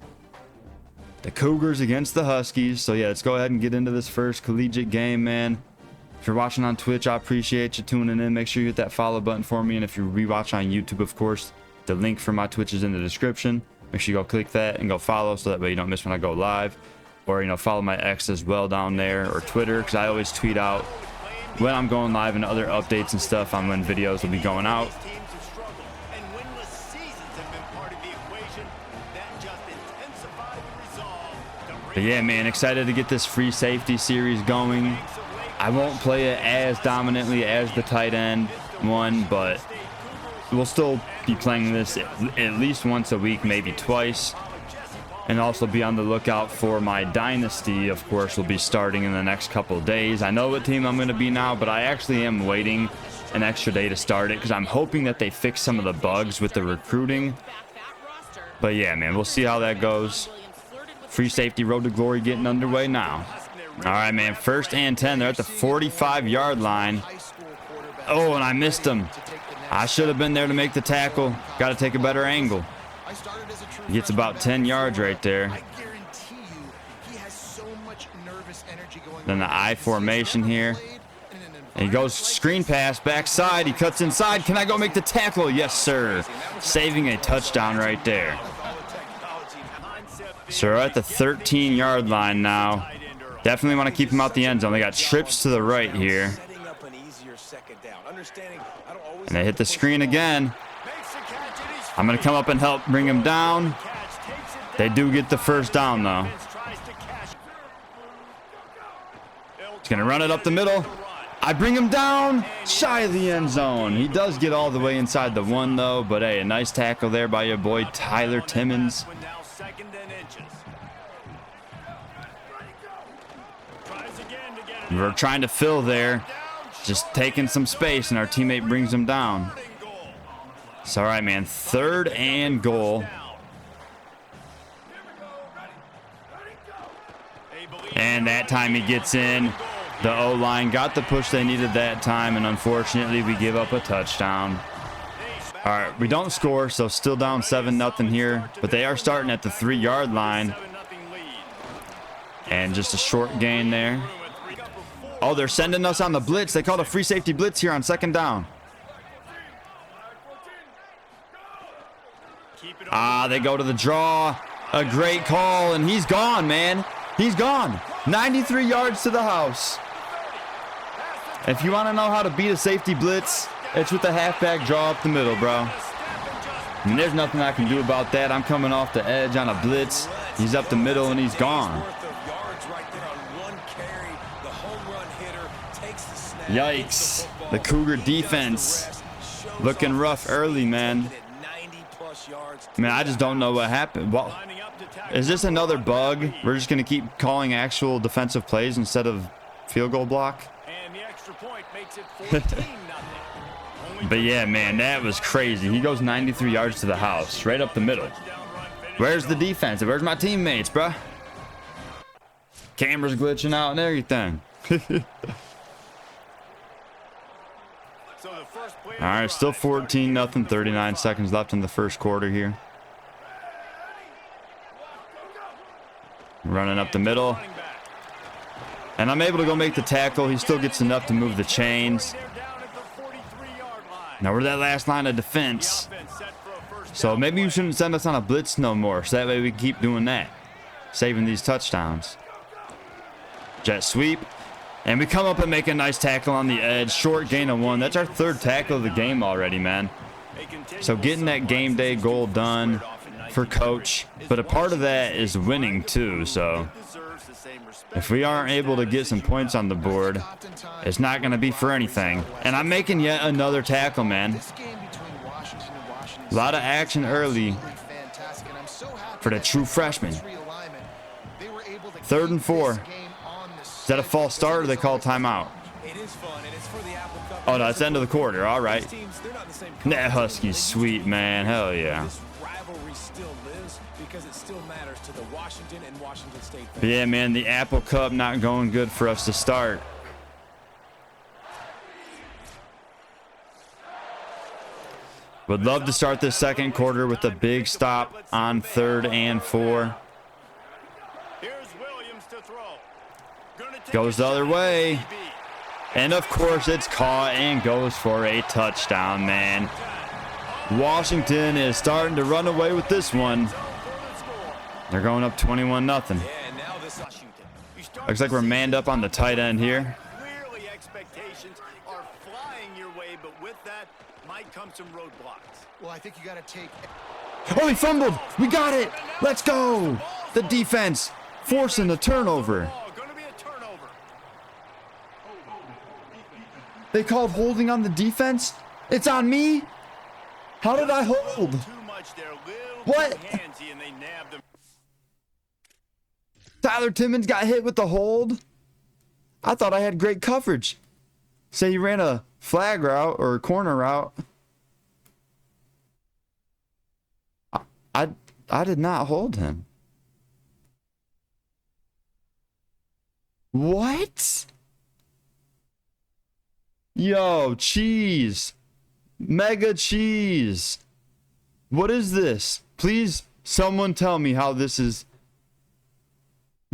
The Cougars against the Huskies. So, yeah, let's go ahead and get into this first collegiate game, man. If you're watching on Twitch, I appreciate you tuning in. Make sure you hit that follow button for me. And if you rewatch on YouTube, of course, the link for my Twitch is in the description. Make sure you go click that and go follow so that way you don't miss when I go live. Or, follow my X as well down there, or Twitter, because I always tweet out when I'm going live and other updates and stuff on when videos will be going out. But yeah, man, excited to get this free safety series going. I won't play it as dominantly as the tight end one, but we'll still be playing this at least once a week, maybe twice. And also be on the lookout for my dynasty, of course, will be starting in the next couple of days. I know what team I'm going to be now, but I actually am waiting an extra day to start it because I'm hoping that they fix some of the bugs with the recruiting. But yeah, man, we'll see how that goes. Free safety road to glory getting underway now. All right, man, 1st and 10. They're at the 45-yard line. Oh, and I missed him. I should have been there to make the tackle. Got to take a better angle. He gets about 10 yards right there. Then the I formation here. And he goes screen pass, backside. He cuts inside. Can I go make the tackle? Yes, sir. Saving a touchdown right there. So we're at the 13-yard line now. Definitely want to keep him out the end zone. They got trips to the right here. And they hit the screen again. I'm going to come up and help bring him down. They do get the first down, though. He's going to run it up the middle. I bring him down shy of the end zone. He does get all the way inside the 1, though. But, hey, a nice tackle there by your boy Tyler Timmons. We're trying to fill there, just taking some space, and our teammate brings him down. It's all right, man. 3rd and goal. And that time he gets in. The O-line got the push they needed that time, and unfortunately we give up a touchdown. All right, we don't score, so still down 7-0 here, but they are starting at the 3-yard line. And just a short gain there. Oh, they're sending us on the blitz. They called a free safety blitz here on 2nd down. They go to the draw. A great call, and he's gone, man. He's gone. 93 yards to the house. If you want to know how to beat a safety blitz, it's with the halfback draw up the middle, bro. And there's nothing I can do about that. I'm coming off the edge on a blitz. He's up the middle, and he's gone. Yikes. The Cougar defense looking rough early, man. Man, I just don't know what happened. Well, is this another bug? We're just going to keep calling actual defensive plays instead of field goal block? But yeah, man, that was crazy. He goes 93 yards to the house, straight up the middle. Where's the defense? Where's my teammates, bro? Camera's glitching out and everything. All right, still 14-0, 39 seconds left in the first quarter here. Running up the middle. And I'm able to go make the tackle. He still gets enough to move the chains. Now we're that last line of defense. So maybe you shouldn't send us on a blitz no more. So that way we can keep doing that. Saving these touchdowns. Jet sweep. And we come up and make a nice tackle on the edge. Short gain of 1. That's our 3rd tackle of the game already, man. So getting that game day goal done for coach. But a part of that is winning too. So if we aren't able to get some points on the board, it's not going to be for anything. And I'm making yet another tackle, man. A lot of action early for the true freshman. 3rd and 4. Is that a false start or they call timeout? Oh, no, it's the end of the quarter. All right. That Husky's sweet, man. Hell yeah. But yeah, man, the Apple Cup not going good for us to start. Would love to start this second quarter with a big stop on 3rd and 4. Goes the other way. And of course it's caught and goes for a touchdown, man. Washington is starting to run away with this one. They're going up 21-0. Looks like we're manned up on the tight end here. Clearly expectations are flying your way, but with that might come some roadblocks. Well, I think you got to take. Oh, he fumbled. We got it. Let's go. The defense forcing the turnover. They called holding on the defense? It's on me? How did I hold? What? Tyler Timmons got hit with the hold? I thought I had great coverage. Say he ran a flag route or a corner route. I did not hold him. What? Yo, cheese. Mega cheese. What is this? Please, someone tell me how this is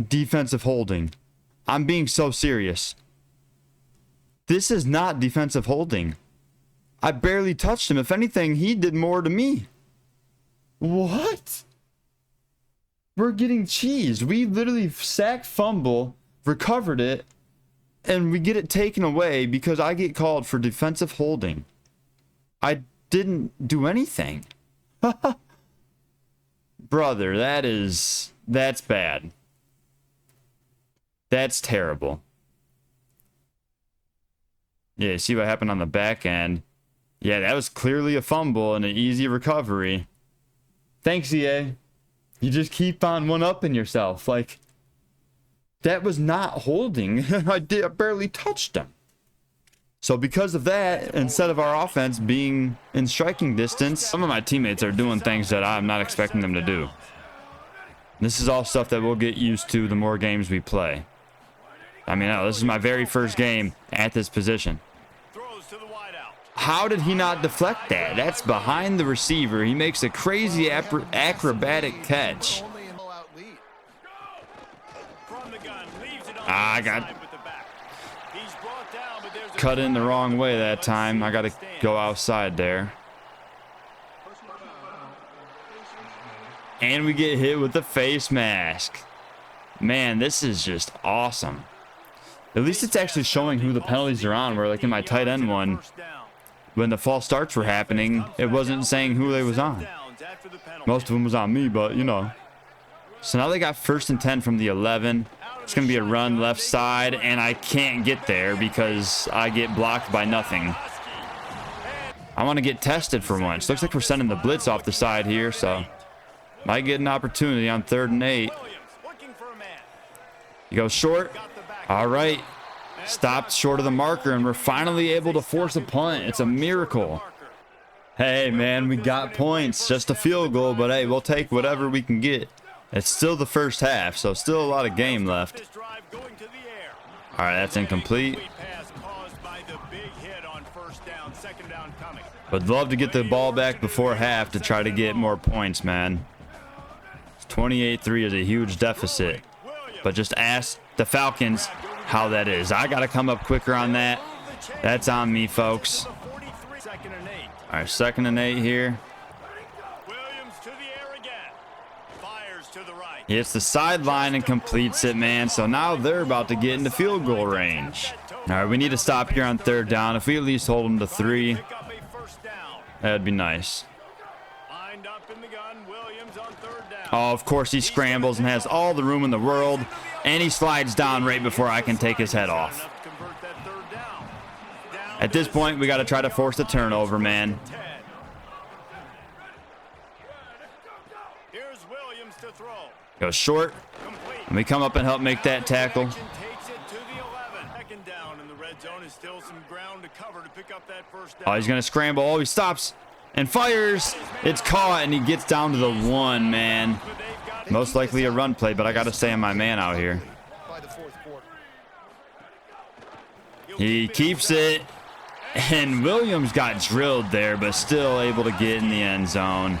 defensive holding. I'm being so serious. This is not defensive holding. I barely touched him. If anything, he did more to me. What? We're getting cheese. We literally sacked fumble, recovered it, and we get it taken away because I get called for defensive holding. I didn't do anything. Brother, that's bad. That's terrible. Yeah, see what happened on the back end. Yeah, that was clearly a fumble and an easy recovery. Thanks, EA. You just keep on one-upping yourself. Like, that was not holding. I barely touched him. So because of that, instead of our offense being in striking distance, some of my teammates are doing things that I'm not expecting them to do. This is all stuff that we'll get used to the more games we play. I mean, this is my very first game at this position. How did he not deflect that? That's behind the receiver. He makes a crazy acrobatic catch. I got cut in the wrong way that time. I got to go outside there. And we get hit with the face mask. Man, this is just awesome. At least it's actually showing who the penalties are on, where like in my tight end one, when the false starts were happening, it wasn't saying who they was on. Most of them was on me, but you know. So now they got 1st and 10 from the 11. It's going to be a run left side, and I can't get there because I get blocked by nothing. I want to get tested for once. Looks like we're sending the blitz off the side here, so might get an opportunity on 3rd and 8. You go short. All right. Stopped short of the marker, and we're finally able to force a punt. It's a miracle. Hey, man, we got points. Just a field goal, but hey, we'll take whatever we can get. It's still the first half, so still a lot of game left. All right, that's incomplete. Would love to get the ball back before half to try to get more points, man. 28-3 is a huge deficit. But just ask the Falcons how that is. I got to come up quicker on that. That's on me, folks. All right, 2nd and 8 here. He hits the sideline and completes it, man. So now they're about to get into field goal range. All right, we need to stop here on 3rd down. If we at least hold them to 3, that'd be nice. Oh, of course he scrambles and has all the room in the world, and he slides down right before I can take his head off. At this point, we got to try to force the turnover, man. Goes short, and we come up and help make that tackle. Oh, he's going to scramble. Oh, he stops and fires. It's caught, and he gets down to the 1, man. Most likely a run play, but I got to stay on my man out here. He keeps it, and Williams got drilled there, but still able to get in the end zone.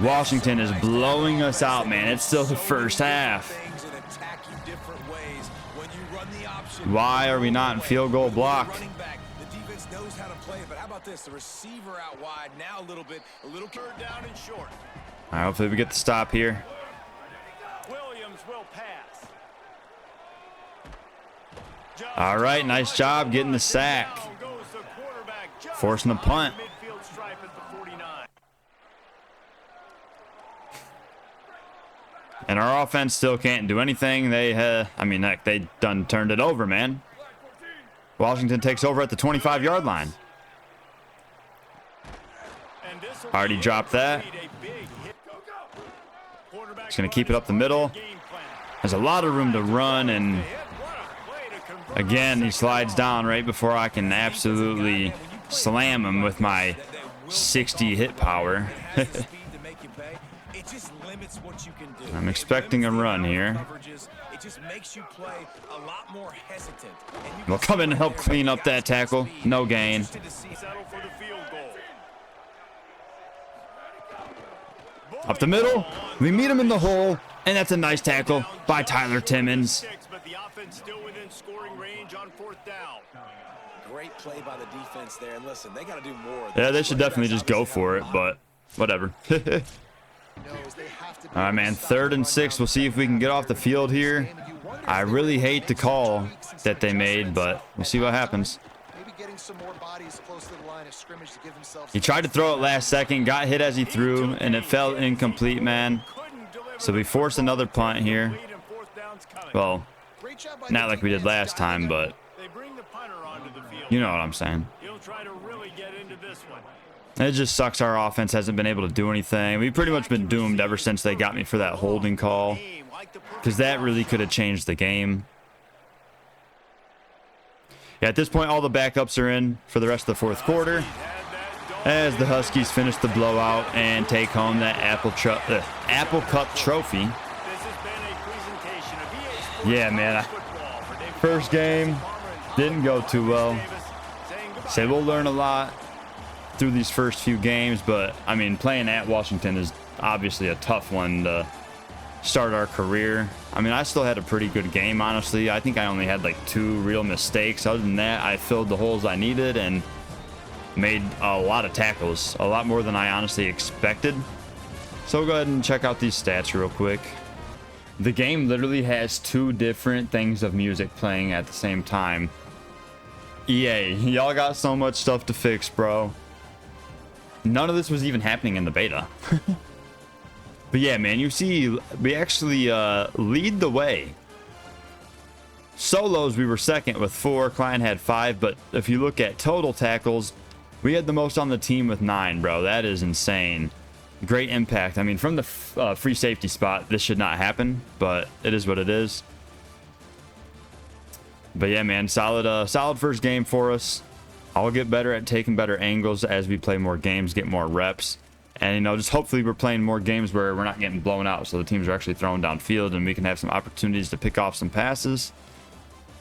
Washington is blowing us out, man. It's still the first half. Why are we not in field goal block? The receiver out wide now a little down and short. All right, hopefully we get the stop here. Williams will pass. All right, nice job getting the sack. Forcing the punt. And our offense still can't do anything. I mean, heck, they done turned it over, man. Washington takes over at the 25-yard line. Already dropped that. Just going to keep it up the middle. There's a lot of room to run, and again, he slides down right before I can absolutely slam him with my 60 hit power. I'm expecting a run here. We'll come in and help clean up that tackle. No gain. Up the middle. We meet him in the hole, and that's a nice tackle by Tyler Timmons. Great play by the defense there. And listen, they got to do more. Yeah, they should definitely just go for it, but whatever. All right, man, 3rd and 6. We'll see if we can get off the field here. I really hate the call that they made, but we'll see what happens. He tried to throw it last second, got hit as he threw, and it fell incomplete, man. So we force another punt here. Well, not like we did last time, but you know what I'm saying. It just sucks our offense hasn't been able to do anything. We've pretty much been doomed ever since they got me for that holding call, because that really could have changed the game. Yeah, at this point, all the backups are in for the rest of the 4th quarter, as the Huskies finish the blowout and take home that Apple Cup trophy. Yeah, man, First game didn't go too well. Say we'll learn a lot through these first few games, but I mean, playing at Washington is obviously a tough one to start our career. I mean, I still had a pretty good game, honestly. I think I only had like 2 real mistakes. Other than that, I filled the holes I needed and made a lot of tackles, a lot more than I honestly expected. So we'll go ahead and check out these stats real quick. The game literally has 2 different things of music playing at the same time. EA, y'all got so much stuff to fix, bro. None of this was even happening in the beta. But yeah, man, you see, we actually lead the way. Solos, we were second with 4. Klein had 5. But if you look at total tackles, we had the most on the team with 9, bro. That is insane. Great impact. I mean, from the free safety spot, this should not happen, but it is what it is. But yeah, man, solid first game for us. I'll get better at taking better angles as we play more games, get more reps. And, you know, just hopefully we're playing more games where we're not getting blown out, so the teams are actually throwing downfield and we can have some opportunities to pick off some passes.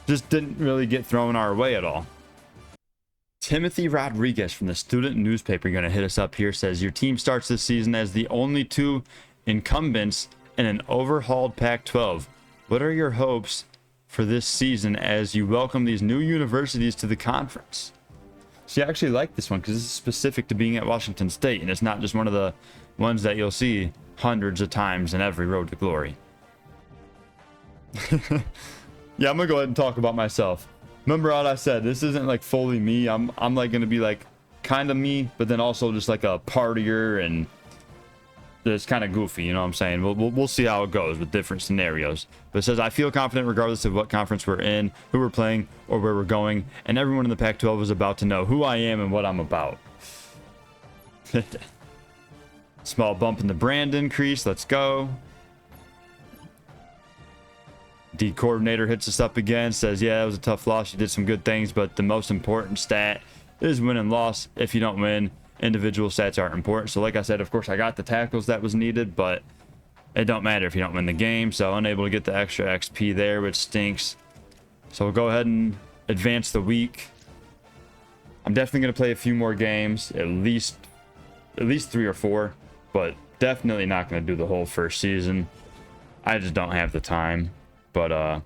Just didn't really get thrown our way at all. Timothy Rodriguez from the Student Newspaper going to hit us up here. Says, your team starts this season as the only 2 incumbents in an overhauled Pac-12. What are your hopes for this season as you welcome these new universities to the conference? See, I actually like this one because this is specific to being at Washington State, and it's not just one of the ones that you'll see hundreds of times in every Road to Glory. Yeah, I'm gonna go ahead and talk about myself. Remember what I said, this isn't like fully me. I'm like gonna be like kind of me, but then also just like a partier and it's kind of goofy, you know what I'm saying? We'll see how it goes with different scenarios. But it says, I feel confident regardless of what conference we're in, who we're playing, or where we're going, and everyone in the Pac-12 is about to know who I am and what I'm about. Small bump in the brand increase. Let's go. D coordinator hits us up again, says, yeah, it was a tough loss. You did some good things, but the most important stat is win and loss. If you don't win, individual stats aren't important. So like I said, of course, I got the tackles that was needed, but it don't matter if you don't win the game. So unable to get the extra XP there, which stinks. So we'll go ahead and advance the week. I'm definitely going to play a few more games, at least 3 or 4, but definitely not going to do the whole first season. I just don't have the time. But at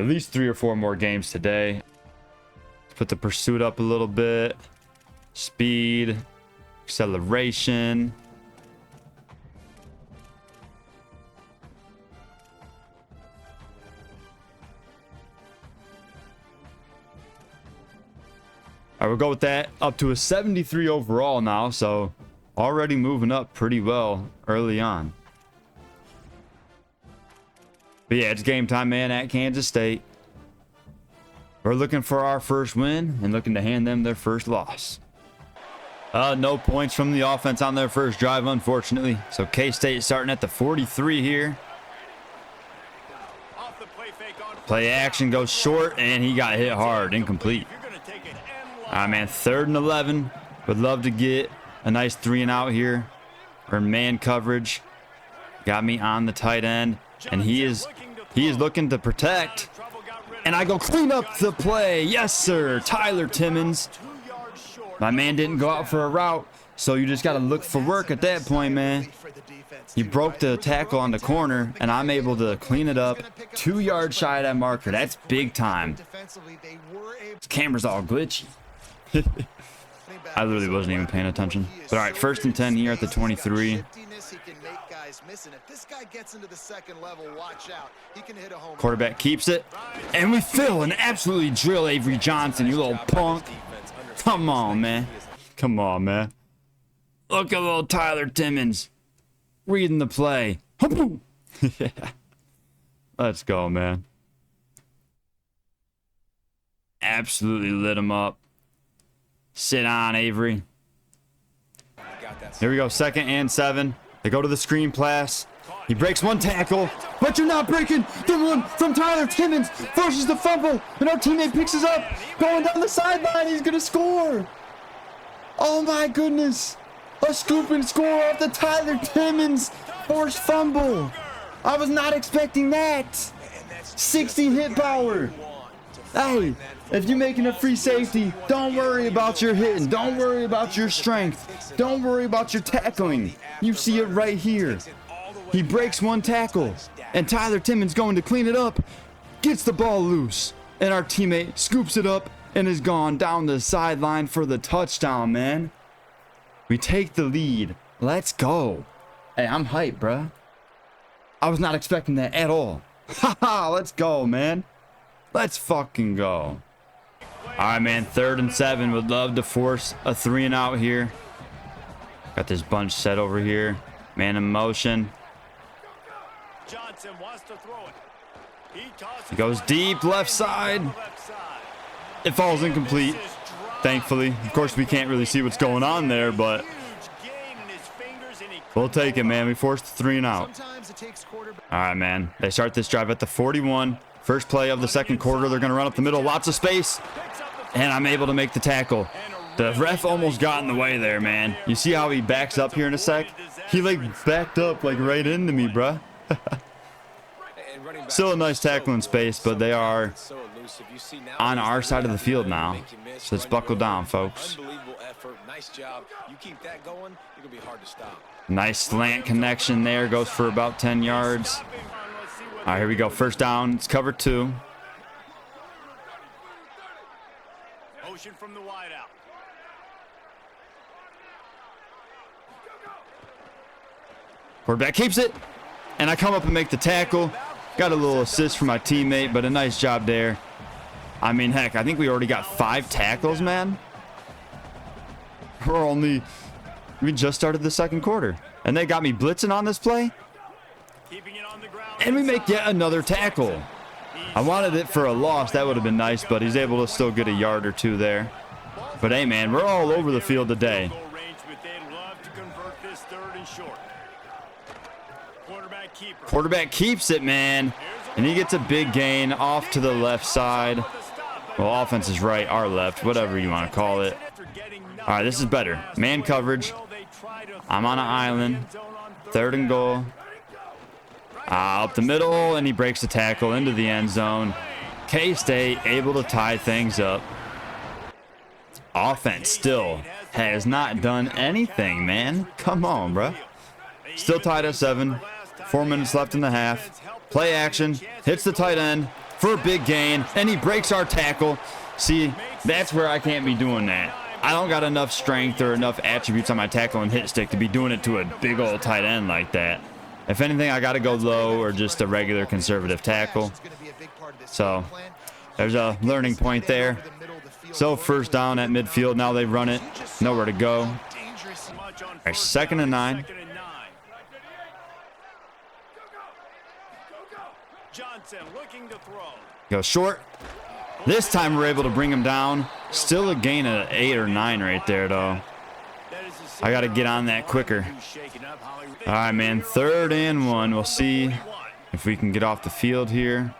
least 3 or 4 more games today. Let's put the pursuit up a little bit. Speed, acceleration. All right, we'll go with that. Up to a 73 overall now, so already moving up pretty well early on. But yeah, it's game time, man, at Kansas State. We're looking for our first win and looking to hand them their first loss. No points from the offense on their first drive, unfortunately. So K-State starting at the 43 here. Play action goes short, and he got hit hard, incomplete. All right, man, 3rd and 11. Would love to get a nice 3 and out here. Or man coverage. Got me on the tight end, and he is looking to protect. And I go clean up the play. Yes, sir. Tyler Timmons. My man didn't go out for a route, so you just got to look for work at that point, man. He broke the tackle on the corner, and I'm able to clean it up 2 yards shy of that marker. That's big time. This camera's all glitchy. I literally wasn't even paying attention. But all right, 1st and 10 here at the 23. Quarterback keeps it, and we fill and absolutely drill Avery Johnson, you little punk. Come on, man. Come on, man. Look at little Tyler Timmons reading the play. Yeah. Let's go, man. Absolutely lit him up. Sit on, Avery. Here we go, 2nd and 7. They go to the screen pass. He breaks one tackle, but you're not breaking the one from Tyler Timmons. Forces the fumble, and our teammate picks us up. Going down the sideline, he's going to score. Oh, my goodness. A scoop and score off the Tyler Timmons forced fumble. I was not expecting that. 60 hit power. Hey, if you're making a free safety, don't worry about your hitting. Don't worry about your strength. Don't worry about your tackling. You see it right here. He breaks one tackle, and Tyler Timmons going to clean it up, gets the ball loose, and our teammate scoops it up and is gone down the sideline for the touchdown, man. We take the lead. Let's go. Hey, I'm hyped, bruh. I was not expecting that at all. Haha, let's go, man. Let's fucking go. All right, man, 3rd and 7. Would love to force a 3 and out here. Got this bunch set over here. Man in motion. Johnson wants to throw it. He goes deep left side. It falls incomplete, thankfully. Of course, we can't really see what's going on there, but we'll take it, man. We forced the 3 and out. All right, man. They start this drive at the 41. First play of the second quarter. They're going to run up the middle. Lots of space. And I'm able to make the tackle. The ref almost got in the way there, man. You see how he backs up here in a sec? He, like, backed up, like, right into me, bruh. Still a nice tackle in space, but they are on our side of the field now. So let's buckle down, folks. Nice slant connection there. Goes for about 10 yards. All right, here we go. First down. It's cover 2. Motion from the wide out. Quarterback keeps it. And I come up and make the tackle. Got a little assist from my teammate, but a nice job there. I mean, heck, I think we already got 5 tackles, man. We just started the second quarter. And they got me blitzing on this play. And we make yet another tackle. I wanted it for a loss. That would have been nice, but he's able to still get a yard or 2 there. But hey, man, we're all over the field today. Quarterback keeps it, man. And he gets a big gain off to the left side. Well, offense is right, our left, whatever you want to call it. All right, this is better. Man coverage. I'm on an island. 3rd and goal. Up the middle, and he breaks the tackle into the end zone. K-State able to tie things up. Offense still has not done anything, man. Come on, bro. Still tied at 7. 4 minutes left in the half. Play action. Hits the tight end for a big gain, and he breaks our tackle. See, that's where I can't be doing that. I don't got enough strength or enough attributes on my tackle and hit stick to be doing it to a big old tight end like that. If anything, I got to go low or just a regular conservative tackle. So there's a learning point there. So first down at midfield. Now they run it. Nowhere to go. All right, 2nd and 9. Go short. This time we're able to bring him down. Still a gain of 8 or 9 right there, though. I got to get on that quicker. All right, man. 3rd and 1. We'll see if we can get off the field here.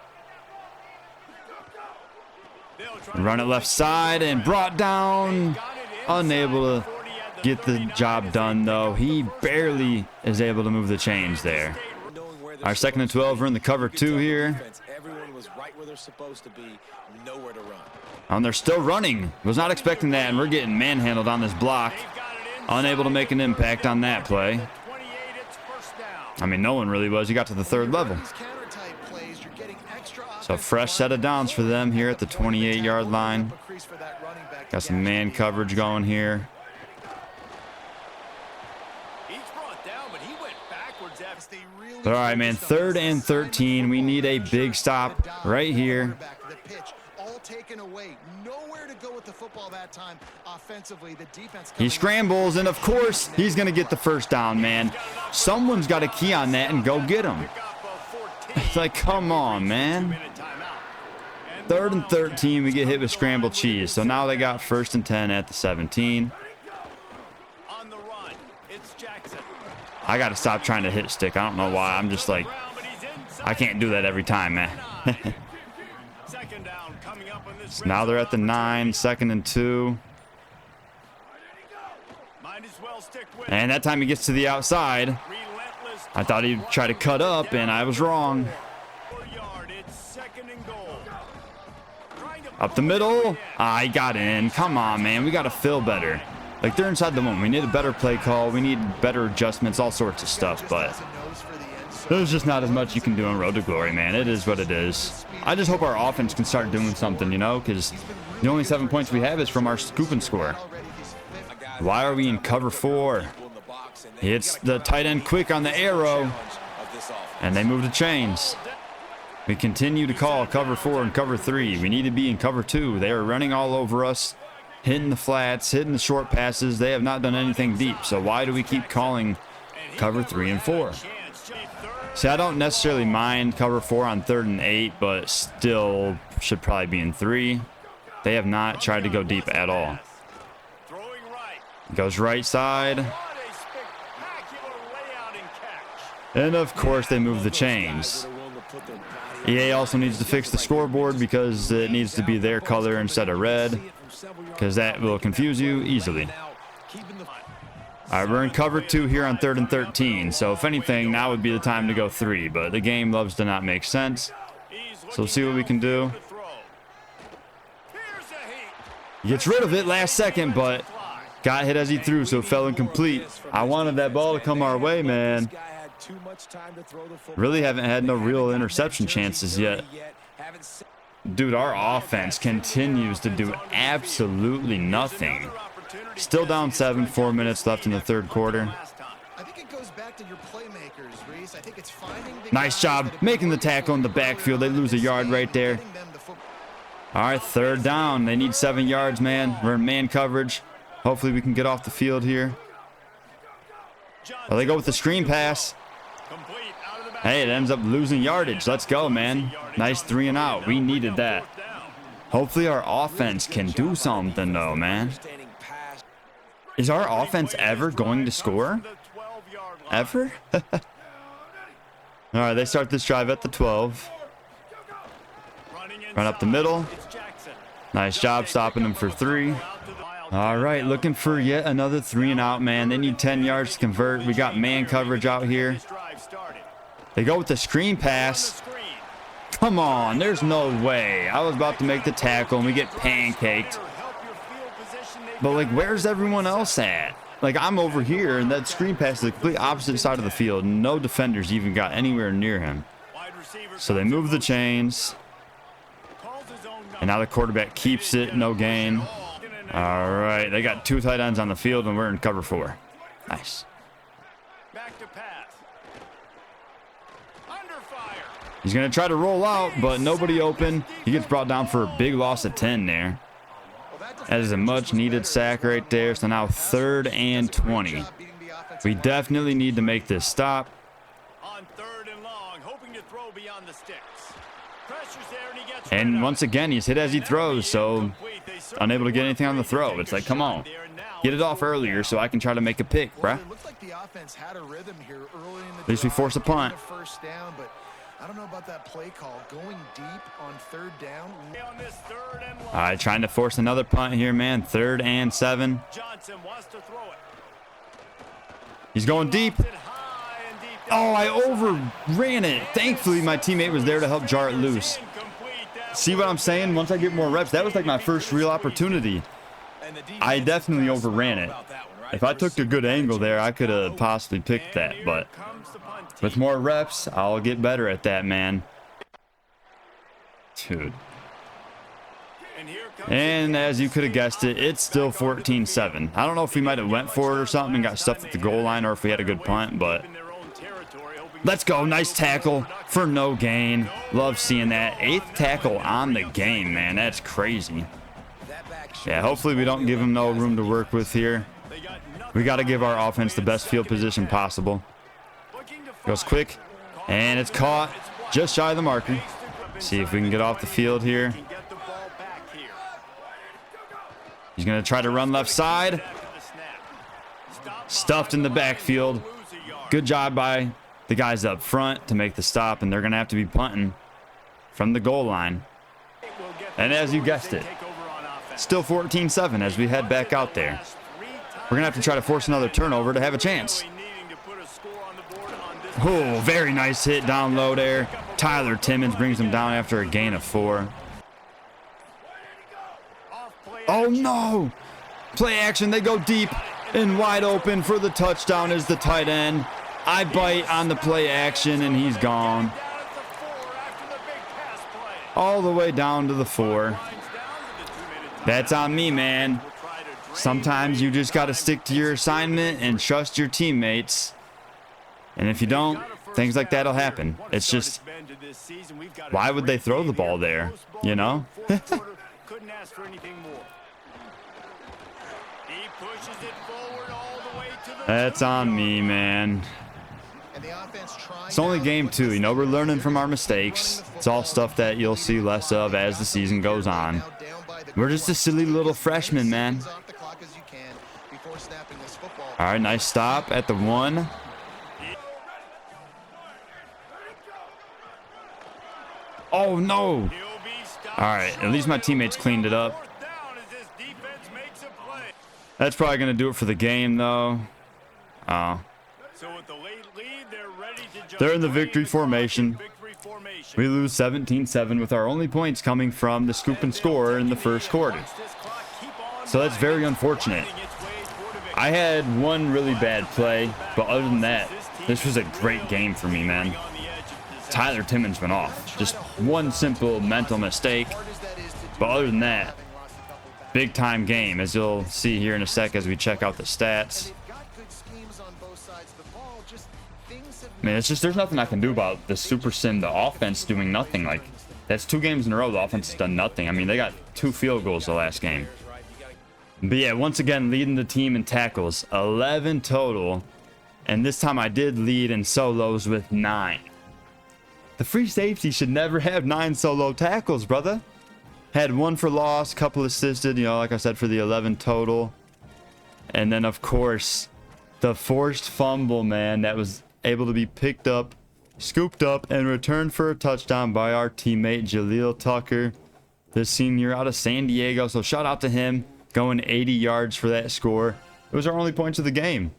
Run it left side and brought down. Unable to get the job done, though. He barely is able to move the chains there. Our 2nd and 12. We're in the cover 2 here. And they're still running. Was not expecting that, and we're getting manhandled on this block. Unable to make an impact on that play. I mean, no one really was. He got to the 3rd level. So fresh set of downs for them here at the 28-yard line. Got some man coverage going here. All right, man. 3rd and 13. We need a big stop right here. He scrambles, and of course, he's going to get the first down, man. Someone's got a key on that and go get him. It's like, come on, man. 3rd and 13, we get hit with scrambled cheese. So now they got 1st and 10 at the 17. I got to stop trying to hit stick. I don't know why. I'm just like, I can't do that every time, man. So now they're at the 9, 2nd and 2. And that time he gets to the outside. I thought he'd try to cut up, and I was wrong. Up the middle. I got in. Come on, man. We got to feel better. Like, they're inside the moment. We need a better play call. We need better adjustments, all sorts of stuff. But there's just not as much you can do on Road to Glory, man. It is what it is. I just hope our offense can start doing something, you know, because the only 7 points we have is from our scoop and score. Why are we in cover 4? He hits the tight end quick on the arrow, and they move the chains. We continue to call cover 4 and cover 3. We need to be in cover 2. They are running all over us, hitting the flats, hitting the short passes. They have not done anything deep, so why do we keep calling cover 3 and 4? See, I don't necessarily mind cover 4 on 3rd and 8, but still should probably be in 3. They have not tried to go deep at all. Goes right side. And of course they move the chains. EA also needs to fix the scoreboard because it needs to be their color instead of red, because that will confuse you easily. All right, we're in cover 2 here on 3rd and 13. So if anything, now would be the time to go 3, but the game loves to not make sense. So we'll see what we can do. He gets rid of it last second, but got hit as he threw, so it fell incomplete. I wanted that ball to come our way, man. Really haven't had no real interception chances yet. Dude, our offense continues to do absolutely nothing. Still down 7, 4 minutes left in the 3rd quarter. Nice job making the tackle in the backfield. They lose a yard right there. All right, 3rd down. They need 7 yards, man. We're in man coverage. Hopefully we can get off the field here. Well, they go with the screen pass. Hey, it ends up losing yardage. Let's go, man. Nice 3 and out. We needed that. Hopefully our offense can do something, though, man. Is our offense ever going to score? Ever? All right, they start this drive at the 12. Run up the middle. Nice job stopping them for 3. All right, looking for yet another 3 and out, man. They need 10 yards to convert. We got man coverage out here. They go with the screen pass. Come on, there's no way. I was about to make the tackle and we get pancaked. But like, where's everyone else at? Like, I'm over here and that screen pass is the complete opposite side of the field. No defenders even got anywhere near him. So they move the chains. And now the quarterback keeps it, no gain. All right, they got 2 tight ends on the field and we're in cover 4. Nice. He's going to try to roll out, but nobody open. He gets brought down for a big loss of 10 there. That is a much needed sack right there. So now 3rd and 20. We definitely need to make this stop. On 3rd and long, hoping to throw beyond the sticks. Pressure's there and he gets And once again, he's hit as he throws, so unable to get anything on the throw. It's like, come on. Get it off earlier so I can try to make a pick, bruh. At least we force a punt. I don't know about that play call. Going deep on 3rd down. All right, trying to force another punt here, man. 3rd and 7. Johnson wants to throw it. He's going deep. Oh, I overran it. Thankfully, my teammate was there to help jar it loose. See what I'm saying? Once I get more reps, that was like my first real opportunity. I definitely overran it. If I took a good angle there, I could have possibly picked that, but with more reps, I'll get better at that, man. Dude. And as you could have guessed it, it's still 14-7. I don't know if we might have went for it or something and got stuffed at the goal line, or if we had a good punt, but let's go. Nice tackle for no gain. Love seeing that. 8th tackle on the game, man. That's crazy. Yeah, hopefully we don't give him no room to work with here. We got to give our offense the best field position possible. Goes quick, and it's caught just shy of the marker. See if we can get off the field here. He's going to try to run left side. Stuffed in the backfield. Good job by the guys up front to make the stop, and they're going to have to be punting from the goal line. And as you guessed it, still 14-7 as we head back out there. We're going to have to try to force another turnover to have a chance. Oh, very nice hit down low there. Tyler Timmons brings him down after a gain of 4. Oh no! Play action, they go deep and wide open for the touchdown is the tight end. I bite on the play action and he's gone. All the way down to the 4. That's on me, man. Sometimes you just got to stick to your assignment and trust your teammates. And if you don't, things like that'll happen. It's just, why would they throw the ball there? You know? Couldn't ask for anything more. He pushes it forward all the way to the That's on me, man. It's only game 2. You know, we're learning from our mistakes. It's all stuff that you'll see less of as the season goes on. We're just a silly little freshman, man. All right, nice stop at the 1. Oh, no. All right, at least my teammates cleaned it up. That's probably going to do it for the game, though. They're in the victory formation. We lose 17-7 with our only points coming from the scoop and score in the first quarter. So that's very unfortunate. I had one really bad play, but other than that, this was a great game for me, man. Tyler Timmons went off. Just one simple mental mistake. But other than that, big time game, as you'll see here in a sec as we check out the stats. Man, it's just, there's nothing I can do about the Super Sim, the offense doing nothing. Like, that's 2 games in a row the offense has done nothing. I mean, they got 2 field goals the last game. But yeah, once again, leading the team in tackles, 11 total. And this time I did lead in solos with 9. The free safety should never have 9 solo tackles, brother. Had 1 for loss, couple assisted, you know, like I said, for the 11 total. And then, of course, the forced fumble, man, that was able to be picked up, scooped up, and returned for a touchdown by our teammate Jaleel Tucker, the senior out of San Diego. So shout out to him, going 80 yards for that score. It was our only points of the game.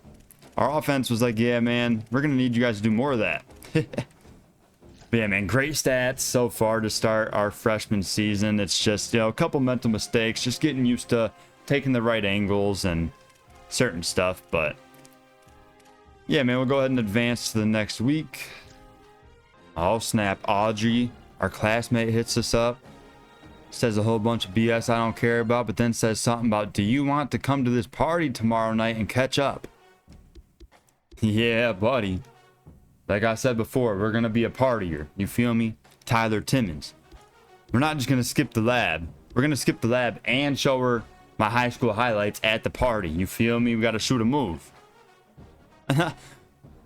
Our offense was like, yeah, man, we're going to need you guys to do more of that. But yeah, man, great stats so far to start our freshman season. It's just, you know, a couple mental mistakes, just getting used to taking the right angles and certain stuff. But yeah, man, we'll go ahead and advance to the next week. Oh, snap. Audrey, our classmate, hits us up. Says a whole bunch of BS I don't care about, but then says something about, do you want to come to this party tomorrow night and catch up? Yeah, buddy. Like I said before, we're going to be a partier. You feel me? Tyler Timmons. We're not just going to skip the lab. We're going to skip the lab and show her my high school highlights at the party. You feel me? We got to shoot a move.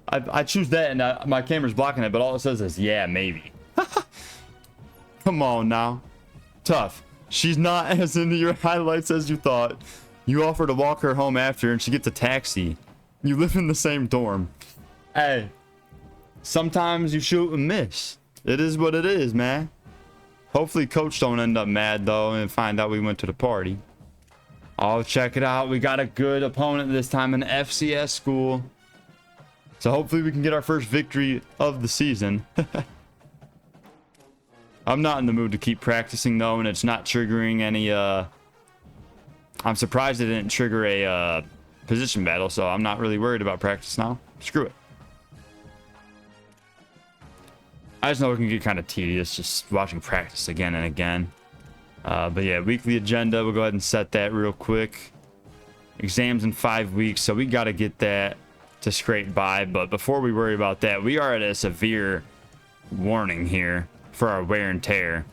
I choose that and my camera's blocking it, but all it says is, yeah, maybe. Come on now. Tough. She's not as into your highlights as you thought. You offer to walk her home after and she gets a taxi. You live in the same dorm. Hey. Sometimes you shoot and miss. It is what it is, man. Hopefully coach don't end up mad though and find out we went to the party. Oh, check it out. We got a good opponent this time, an FCS school. So hopefully we can get our first victory of the season. I'm not in the mood to keep practicing though, and it's not triggering any I'm surprised it didn't trigger a position battle, so I'm not really worried about practice now. Screw it. I just know it can get kind of tedious just watching practice again and again. But yeah, weekly agenda, we'll go ahead and set that real quick. Exams in 5 weeks, so we got to get that to scrape by. But before we worry about that, we are at a severe warning here for our wear and tear.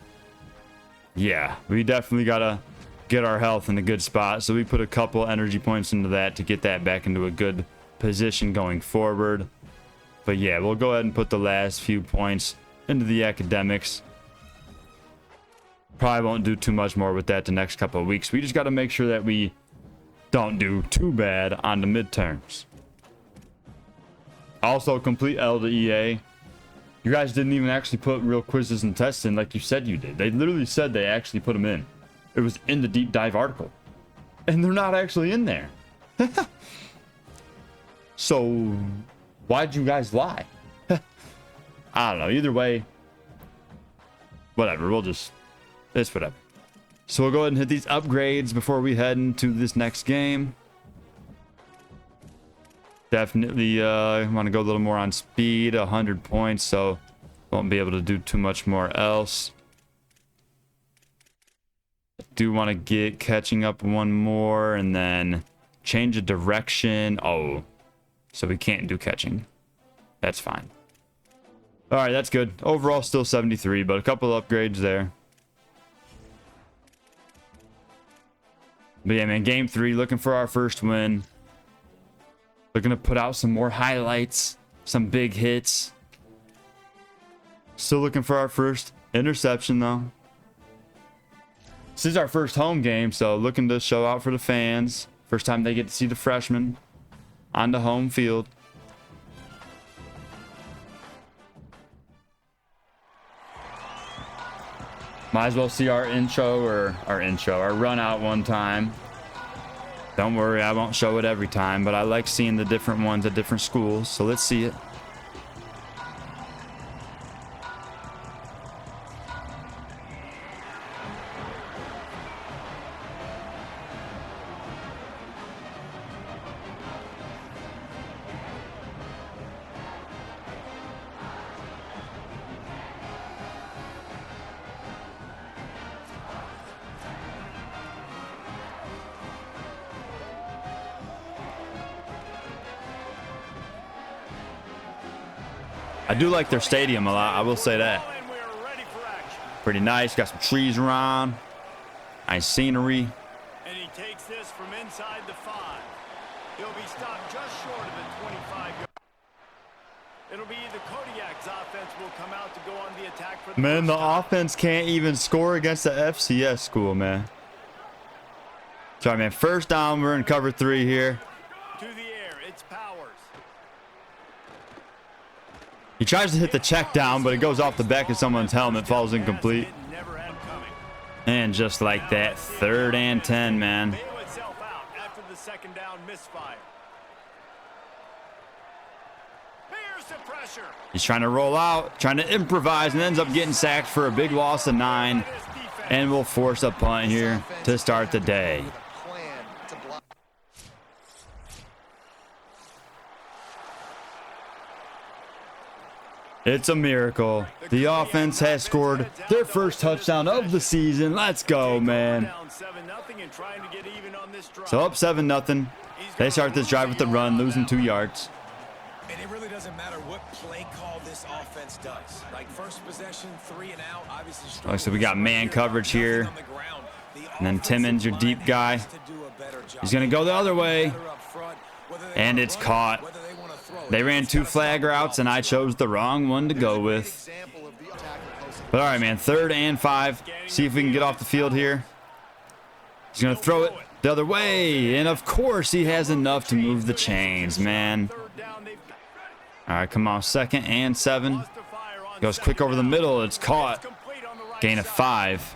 Yeah, we definitely got to get our health in a good spot. So we put a couple energy points into that to get that back into a good position going forward. But yeah, we'll go ahead and put the last few points into the academics. Probably won't do too much more with that the next couple of weeks. We just got to make sure that we don't do too bad on the midterms. Also, complete L to EA. You guys didn't even actually put real quizzes and tests in like you said you did. They literally said they actually put them in. It was in the deep dive article. And they're not actually in there. So why'd you guys lie? I don't know. Either way, whatever. We'll just, it's whatever. So we'll go ahead and hit these upgrades before we head into this next game. Definitely want to go a little more on speed, 100 points, so won't be able to do too much more else. Do want to get catching up one more and then change of direction. Oh, so we can't do catching. That's fine. All right, that's good. Overall, still 73, but a couple of upgrades there. But yeah, man, game 3, looking for our first win. Looking to put out some more highlights, some big hits. Still looking for our first interception, though. This is our first home game, so looking to show out for the fans. First time they get to see the freshmen on the home field. Might as well see our run out one time. Don't worry, I won't show it every time, but I like seeing the different ones at different schools, so let's see it. I do like their stadium a lot, I will say that. Pretty nice, got some trees around. Nice scenery. And he takes this from inside the 5. He'll be stopped just short of the 25-yard. It'll be the Kodiak's offense will come out to go on the attack for the Man, the first time. offense can't even score against the FCS school, man. Sorry, man. First down, we're in cover 3 here. To the air, it's Powers. He tries to hit the check down, but it goes off the back of someone's helmet, falls incomplete. Never had coming. And just like that, 3rd and 10, man. Bail itself out after the second down misfire. Here's the pressure. He's trying to roll out, trying to improvise, and ends up getting sacked for a big loss of 9. And we'll force a punt here to start the day. It's a miracle. The offense has scored their first touchdown of the season. Let's go, man. So up 7-0. They start this drive with the run, losing 2 yards. And it really doesn't matter what play call this offense does. Like first possession, 3 and out, obviously. Oh, so we got man coverage here. And then Timmons, your deep guy. He's going to go the other way. And it's caught. They ran 2 flag routes, and I chose the wrong one to go with. But all right, man, 3rd and 5. See if we can get off the field here. He's going to throw it the other way. And, of course, he has enough to move the chains, man. All right, come on, 2nd and 7. Goes quick over the middle. It's caught. Gain of 5.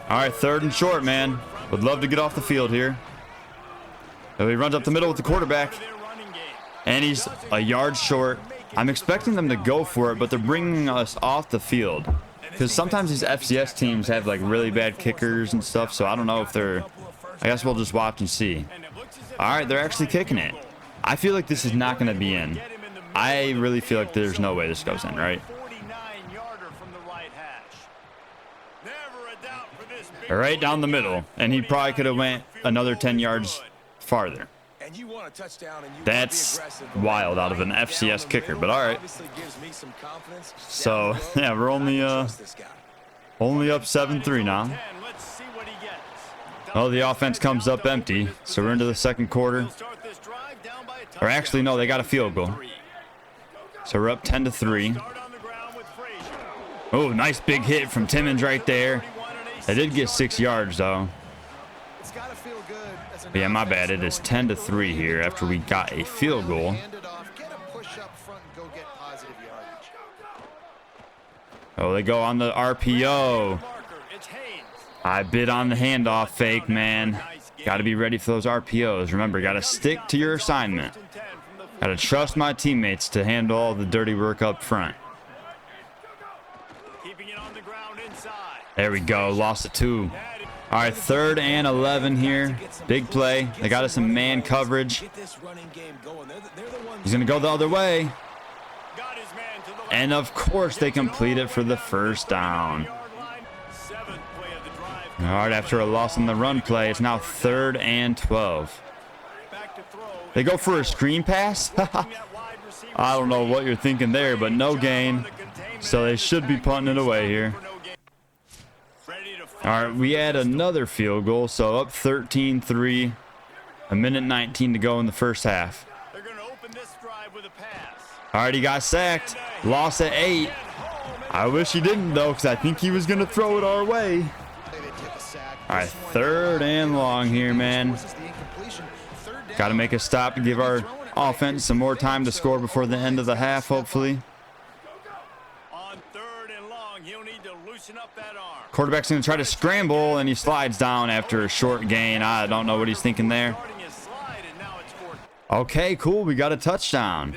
All right, 3rd and short, man. Would love to get off the field here. So he runs up the middle with the quarterback. And he's a yard short. I'm expecting them to go for it, but they're bringing us off the field. Because sometimes these FCS teams have like really bad kickers and stuff, so I don't know if they're... I guess we'll just watch and see. All right, they're actually kicking it. I feel like this is not going to be in. I really feel like there's no way this goes in, right? Right down the middle, and he probably could have went another 10 yards farther. That's wild out of an FCS kicker, but all right. So yeah, we're only up 7-3 now. Oh, the offense comes up empty, so we're into the 2nd quarter. Or actually, no, they got a field goal. So we're up 10-3. Oh, nice big hit from Timmons right there. They did get 6 yards, though. But yeah, my bad. It is 10-3 here after we got a field goal. Oh, they go on the RPO. I bid on the handoff fake, man. Got to be ready for those RPOs. Remember, got to stick to your assignment. Got to trust my teammates to handle all the dirty work up front. There we go. Lost it 2. All right, 3rd and 11 here. Big play. They got us some man coverage. He's going to go the other way. And of course, they complete it for the first down. All right, after a loss on the run play, it's now 3rd and 12. They go for a screen pass? I don't know what you're thinking there, but no gain. So they should be punting it away here. All right, we add another field goal, so up 13-3. A minute 19 to go in the first half. All right, he got sacked. Lost at 8. I wish he didn't, though, because I think he was going to throw it our way. All right, 3rd and long here, man. Got to make a stop to give our offense some more time to score before the end of the half, hopefully. Quarterback's going to try to scramble, and he slides down after a short gain. I don't know what he's thinking there. Okay, cool. We got a touchdown.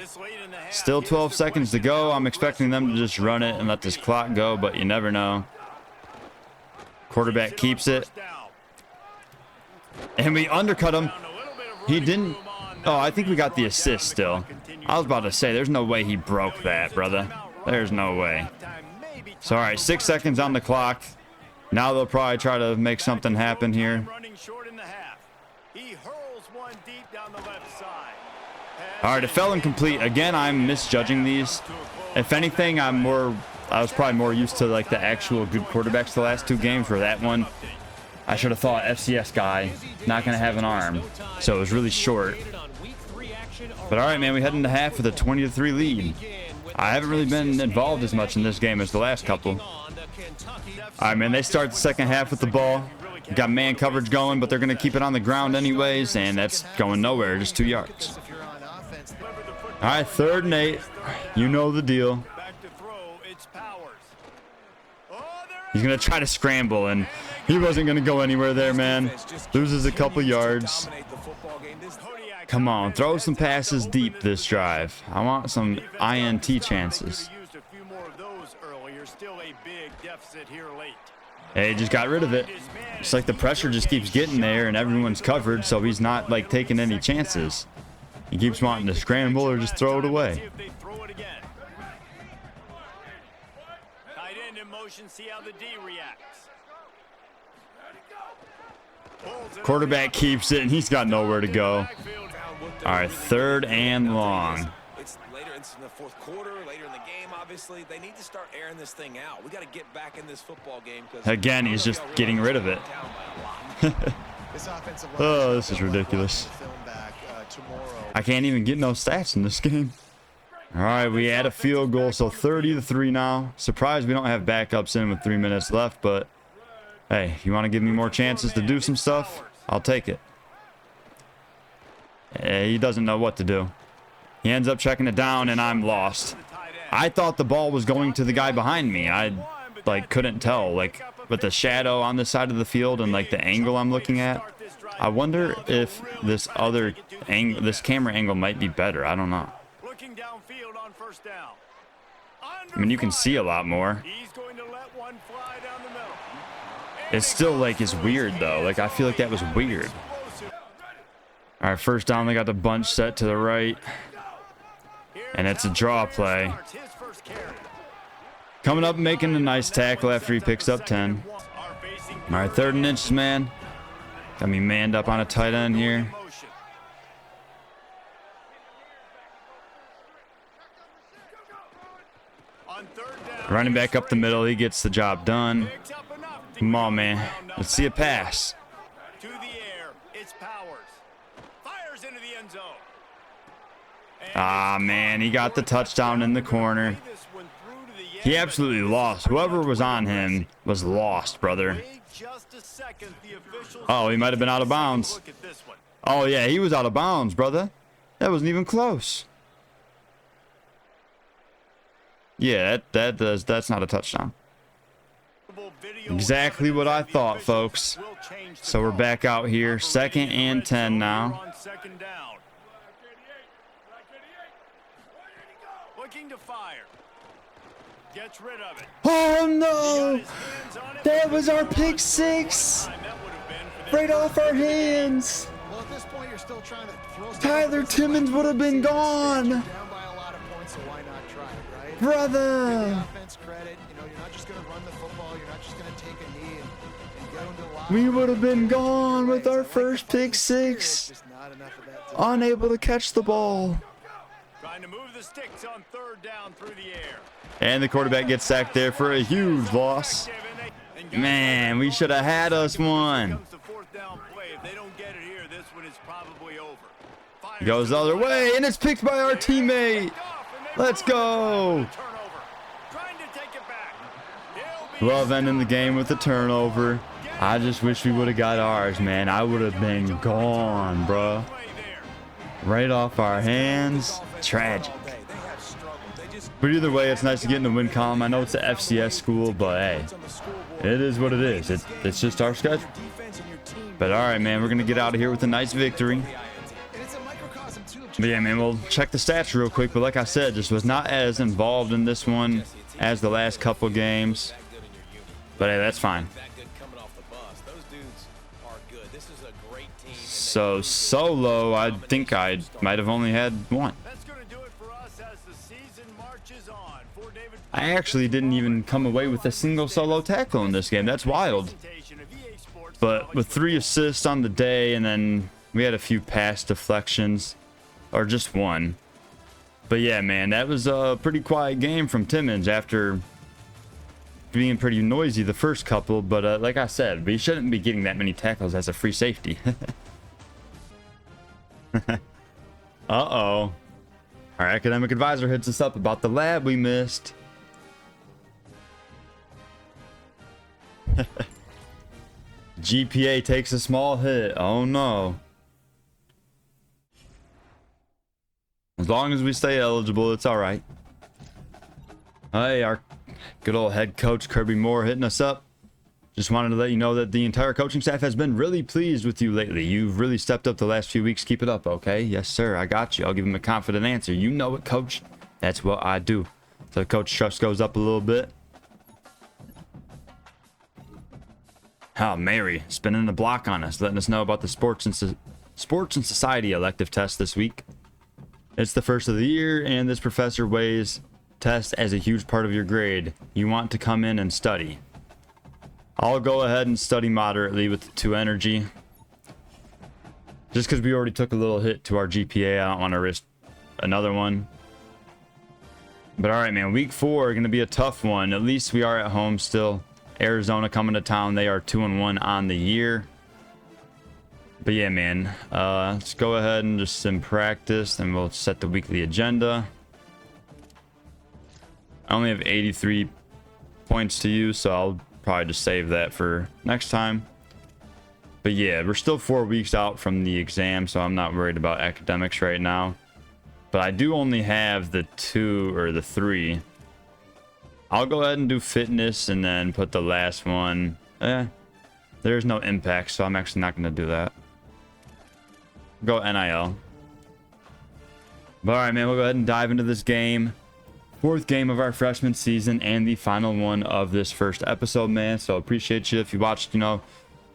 Still 12 seconds to go. I'm expecting them to just run it and let this clock go, but you never know. Quarterback keeps it. And we undercut him. He didn't. Oh, I think we got the assist still. I was about to say, there's no way he broke that, brother. There's no way. So, all right, 6 seconds on the clock. Now they'll probably try to make something happen here. All right, it fell incomplete. Again, I'm misjudging these. If anything, I was probably more used to like the actual good quarterbacks the last 2 games, where that one, I should have thought FCS guy, not going to have an arm. So it was really short. But all right, man, we head into half with a 20-3 lead. I haven't really been involved as much in this game as the last couple. All right, man, they start the second half with the ball. Got man coverage going, but they're going to keep it on the ground anyways, and that's going nowhere, just 2 yards. All right, 3rd and 8. You know the deal. He's going to try to scramble, and he wasn't going to go anywhere there, man. Loses a couple yards. Come on, throw some passes deep this drive. I want some INT chances. Hey, just got rid of it. It's like the pressure just keeps getting there, and everyone's covered, so he's not like taking any chances. He keeps wanting to scramble or just throw it away. Quarterback keeps it, and he's got nowhere to go. All right, 3rd and long. It's later in the 4th quarter, later in the game, obviously. They need to start airing this thing out. We got to get back in this football game. Again, he's just getting rid of it. Oh, this is ridiculous. I can't even get no stats in this game. All right, we add a field goal, so 30-3 now. Surprised we don't have backups in with 3 minutes left, but hey, if you want to give me more chances to do some stuff, I'll take it. He doesn't know what to do. He ends up checking it down, and I'm lost. I thought the ball was going to the guy behind me. I couldn't tell, like with the shadow on the side of the field and like the angle I'm looking at. I wonder if this other angle, this camera angle might be better. I don't know. I mean, you can see a lot more. It still like is weird though. Like I feel like that was weird. All right, first down, they got the bunch set to the right. And it's a draw play. Coming up, making a nice tackle after he picks up 10. All right, 3rd and inches, man. Got me manned up on a tight end here. Running back up the middle, he gets the job done. Come on, man. Let's see a pass. To the air, it's Powers. Fires into the end zone. Ah, man, he got the touchdown in the corner. He absolutely lost. Whoever was on him was lost, brother. Oh, he might have been out of bounds. Oh, yeah, he was out of bounds, brother. That wasn't even close. Yeah, that's not a touchdown. Exactly what I thought, folks. So we're back out here. 2nd and 10 now. Gets rid of it. Oh He got no! his hands on it, That but was the our ball pick was six! time that would have been for Right them. off our hands! Well, at this point, you're still trying to throw stuff Tyler against the Timmons line. would have been You're gone! down by a lot of points, so why not try it, right? Give the Brother! offense credit. You know, you're not just going to run the football. You're not just going to take a knee and get them to line. We would have been gone with I our like the first fighting pick spirit, six. just not enough of that to- Unable to catch the ball. Trying to move the sticks on third down through the air. And the quarterback gets sacked there for a huge loss. Man, we should have had us one. Comes the fourth down play. If they don't get it here, this one is probably over. Fires Goes the to other right. way, and it's picked by our teammate. Let's go. Trying to take it back. He'll be Love ending the game with a turnover. I just wish we would have got ours, man. I would have been gone, bruh. play there. Right off our hands. Tragic. They have struggled. They just But either way, it's nice to get in the win column. I know it's a FCS school, but hey, on the scoreboard. it is what it is. It's just our schedule. Defense and your team. But all right, man, we're going to get out of here with a nice victory. And it's a microcosm, too, of just But yeah, man, we'll check the stats real quick. But like I said, just was not as involved in this one as the last couple games. But hey, that's fine. That good coming off the bus. Those dudes are good. This is a great team. So solo, I think I might have only had one. That's going to do it for us as the season marches on. For David I actually didn't even come away with a single solo tackle in this game. That's wild. presentation of EA Sports But with 3 assists on the day, and then we had a few pass deflections, or just one. But yeah, man, that was a pretty quiet game from Timmons after being pretty noisy the first couple. But like I said, we shouldn't be getting that many tackles as a free safety. Uh-oh. Our academic advisor hits us up about the lab we missed. GPA takes a small hit. Oh no. As long as we stay eligible, it's all right. Hey, our good old head coach Kirby Moore hitting us up. Just wanted to let you know that the entire coaching staff has been really pleased with you lately. You've really stepped up the last few weeks. Keep it up, okay? Yes, sir. I got you. I'll give him a confident answer. You know it, coach. That's what I do. So the coach trust goes up a little bit. Oh, Mary spinning the block on us, letting us know about the sports and society elective test this week. It's the first of the year, and this professor weighs tests as a huge part of your grade. You want to come in and study. I'll go ahead and study moderately with the 2 energy. Just because we already took a little hit to our GPA, I don't want to risk another one. But all right, man, week 4 going to be a tough one. At least we are at home still. Arizona coming to town. They are 2-1 on the year. But yeah, man, let's go ahead and just some practice, and we'll set the weekly agenda. I only have 83 points to use, so I'll probably just save that for next time. But yeah, we're still 4 weeks out from the exam, so I'm not worried about academics right now. But I do only have the 2 or the 3. I'll go ahead and do fitness and then put the last one. There's no impact, so I'm actually not going to do that. Go NIL. But all right, man, we'll go ahead and dive into this game. 4th game of our freshman season and the final one of this first episode, man. So appreciate you if you watched,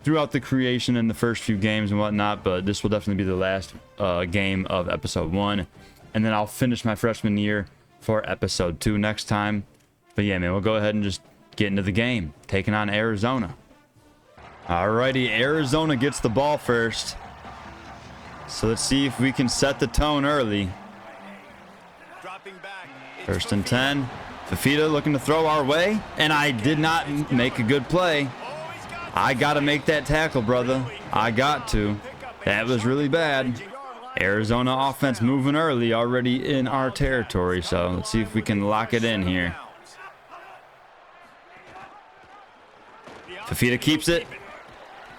throughout the creation and the first few games and whatnot. But this will definitely be the last game of episode 1. And then I'll finish my freshman year for episode 2 next time. But yeah, man, we'll go ahead and just get into the game. Taking on Arizona. Alrighty, Arizona gets the ball first. So let's see if we can set the tone early. dropping back. It's 1st and 10. Fafita looking to throw our way. And I did not make a good play. I got to make that tackle, brother. I got to. That was really bad. Arizona offense moving early, already in our territory. So let's see if we can lock it in here. Fafita keeps it.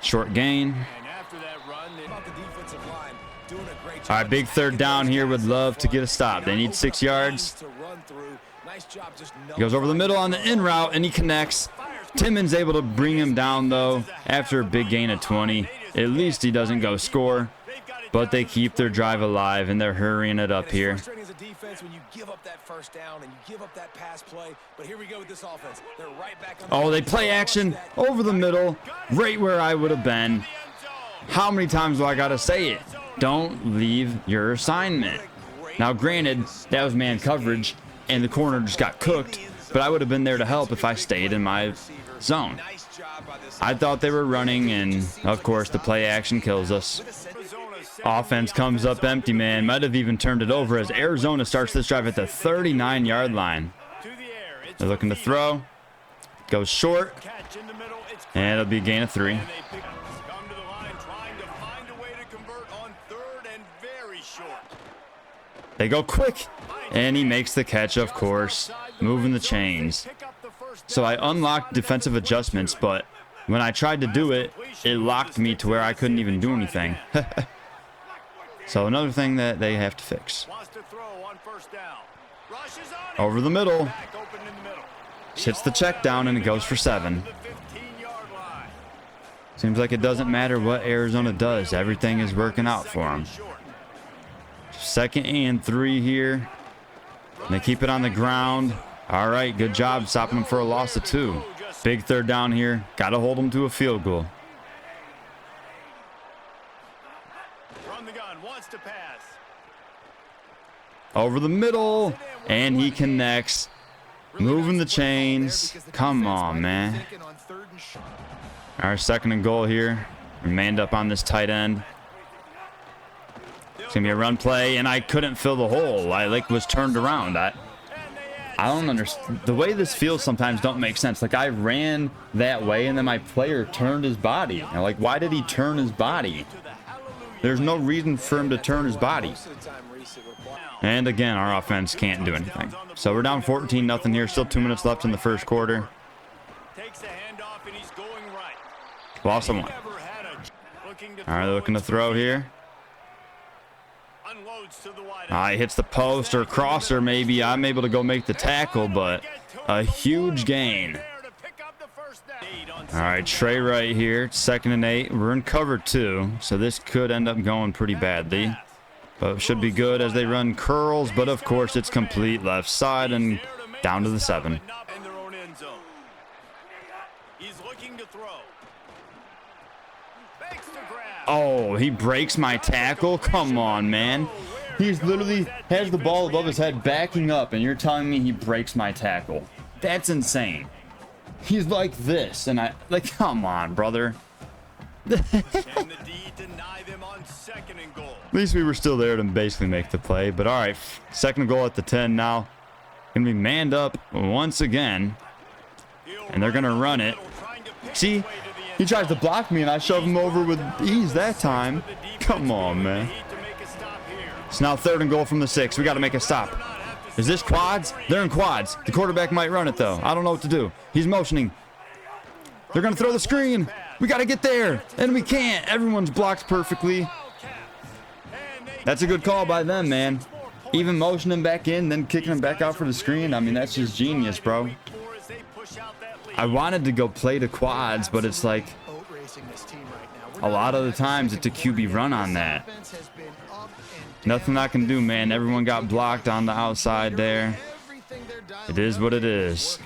Short gain. And after that run, About the defensive line, doing a great job. All right, big 3rd down here. Would love to get a stop. They need 6 yards. To run through. Nice job just He goes over the middle on the in route, and he connects. Timmons able to bring him down, though, after a big gain of 20. At least he doesn't go score. they've got a but they keep their drive alive and they're hurrying it up It's here. frustrating as a defense when you give up that first down and you give up that pass play. But here we go with this offense. They're right back on the Oh, they field. play action over the middle, right where I would have been. How many times do I gotta say it? Don't leave your assignment. Now, granted, that was man coverage, and the corner just got cooked, but I would have been there to help if I stayed in my zone. Nice job by this I thought they were running, and of course, the play action kills us. Offense comes up empty, man. Might have even turned it over as Arizona starts this drive at the 39-yard line. They're looking to throw. Goes short, and it'll be a gain of 3. They go quick, and he makes the catch, of course, moving the chains. So I unlocked defensive adjustments, but when I tried to do it, it locked me to where I couldn't even do anything. So another thing that they have to fix. Over the middle. Hits the check down, and it goes for 7. Seems like it doesn't matter what Arizona does. Everything is working out for them. 2nd and 3 here. They keep it on the ground. All right, good job stopping them for a loss of 2. Big 3rd down here. Got to hold them to a field goal. From the gun, wants to pass. Over the middle, and he connects. Moving the chains. Come on, man. Our 2nd and goal here. We're manned up on this tight end. It's gonna be a run play, and I couldn't fill the hole. I was turned around. I don't understand. The way this feels sometimes don't make sense. Like, I ran that way, and then my player turned his body. And like, why did he turn his body? There's no reason for him to turn his body. And again, our offense can't do anything. So we're down 14-0 here. Still 2 minutes left in the first quarter. Lost someone. All right, looking to throw here. He hits the post or crosser maybe. I'm able to go make the tackle, but a huge gain. All right, Trey right here. 2nd and 8. We're in cover 2, so this could end up going pretty badly. But it should be good as they run curls, but of course it's complete left side and down to the 7. Oh, he breaks my tackle? Come on, man. He's literally has the ball above his head backing up, and you're telling me he breaks my tackle. That's insane. He's like this, and come on, brother. At least we were still there to basically make the play. But all right, 2nd goal at the 10 now. Gonna be manned up once again, and they're gonna run it. See, he tries to block me, and I shove him over with ease that time. Come on, man. It's now 3rd and goal from the 6. We got to make a stop. Is this quads? They're in quads. The quarterback might run it, though. I don't know what to do. He's motioning. They're going to throw the screen. We got to get there, and we can't. Everyone's blocked perfectly. That's a good call by them, man. Even motioning back in, then kicking him back out for the screen. I mean, that's just genius, bro. I wanted to go play the quads, but it's like a lot of the times it's a QB run on that. Nothing I can do, man. Everyone got blocked on the outside there. It is what it is.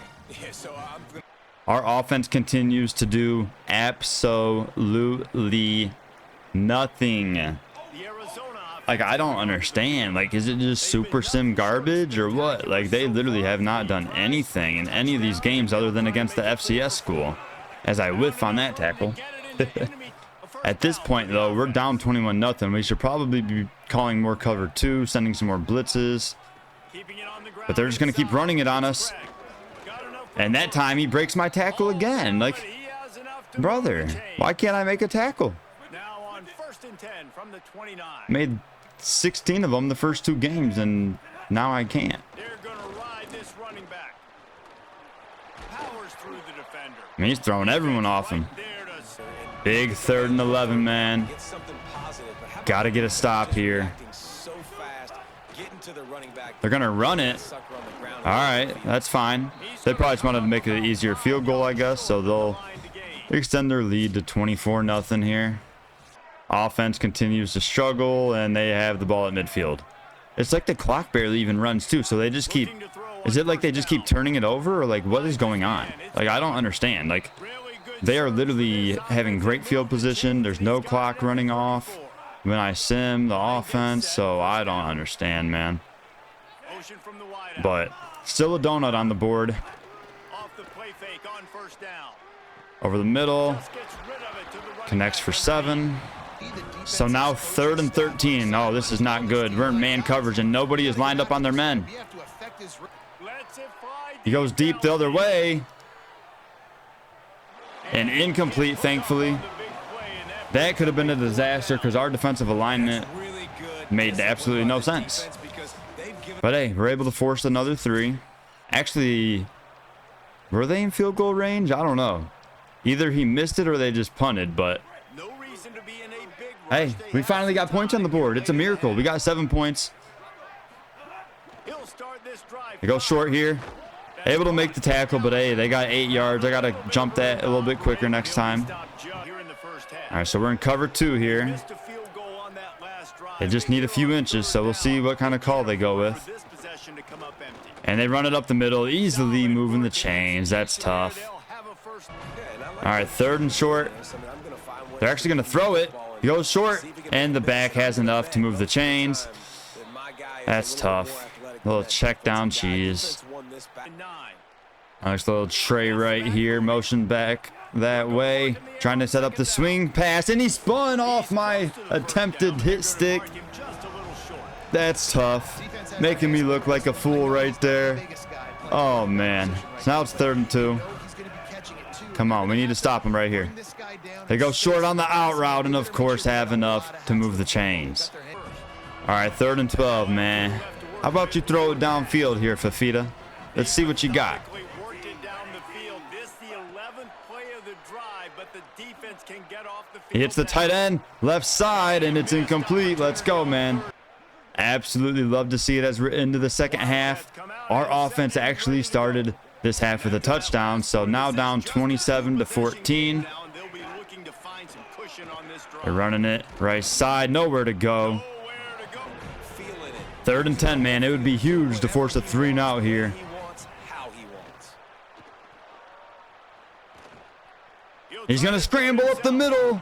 Our offense continues to do absolutely nothing. Like, I don't understand. Like, is it just super sim garbage or what? Like, they literally have not done anything in any of these games other than against the FCS school. As I whiff on that tackle. At this point, though, we're down 21-0. We should probably be calling more cover 2, sending some more blitzes. But they're just going to keep running it on us. And that time, he breaks my tackle again. Like, brother, why can't I make a tackle? Made 16 of them the first 2 games, and now I can't. I mean, he's throwing everyone off him. Big 3rd and 11, man. Got to get a stop here. They're going to run it. All right, that's fine. They probably just wanted to make it an easier field goal, I guess, so they'll extend their lead to 24-0 here. Offense continues to struggle, and they have the ball at midfield. It's like the clock barely even runs too, so they just keep... Is it like they just keep turning it over, or like what is going on? Like, I don't understand. Like, they are literally having great field position. There's no clock running off when I sim the offense, so I don't understand, man. But still a donut on the board. Over the middle. Connects for 7. So now 3rd and 13. Oh, this is not good. We're in man coverage, and nobody is lined up on their men. He goes deep the other way. And incomplete, thankfully. That could have been a disaster because our defensive alignment made absolutely no sense. But hey, we're able to force another 3. Actually, were they in field goal range? I don't know. Either he missed it or they just punted, but hey, we finally got points on the board. It's a miracle. We got 7 points. They go short here. Able to make the tackle, but hey, they got 8 yards. I got to jump that a little bit quicker next time. All right, so we're in cover 2 here. They just need a few inches, so we'll see what kind of call they go with. And they run it up the middle, easily moving the chains. That's tough. All right, 3rd and short. They're actually going to throw it. He goes short, and the back has enough to move the chains. That's tough. A little check down cheese. Nice little tray right here. Motion back that way. Trying to set up the swing pass, and he spun off my attempted hit stick. That's tough. Making me look like a fool right there. Oh, man. So now it's 3rd and 2. Come on, we need to stop him right here. They go short on the out route, and of course have enough to move the chains. All right, 3rd and 12, man. How about you throw it downfield here, Fafita? Let's see what you got. He hits the tight end, left side, and it's incomplete. Let's go, man. Absolutely love to see it as we're into the second half. Our offense actually started this half with a touchdown, so now down 27-14. They're running it right side, nowhere to go. 3rd and 10, man. It would be huge to force a 3 and out here. He's going to scramble up the middle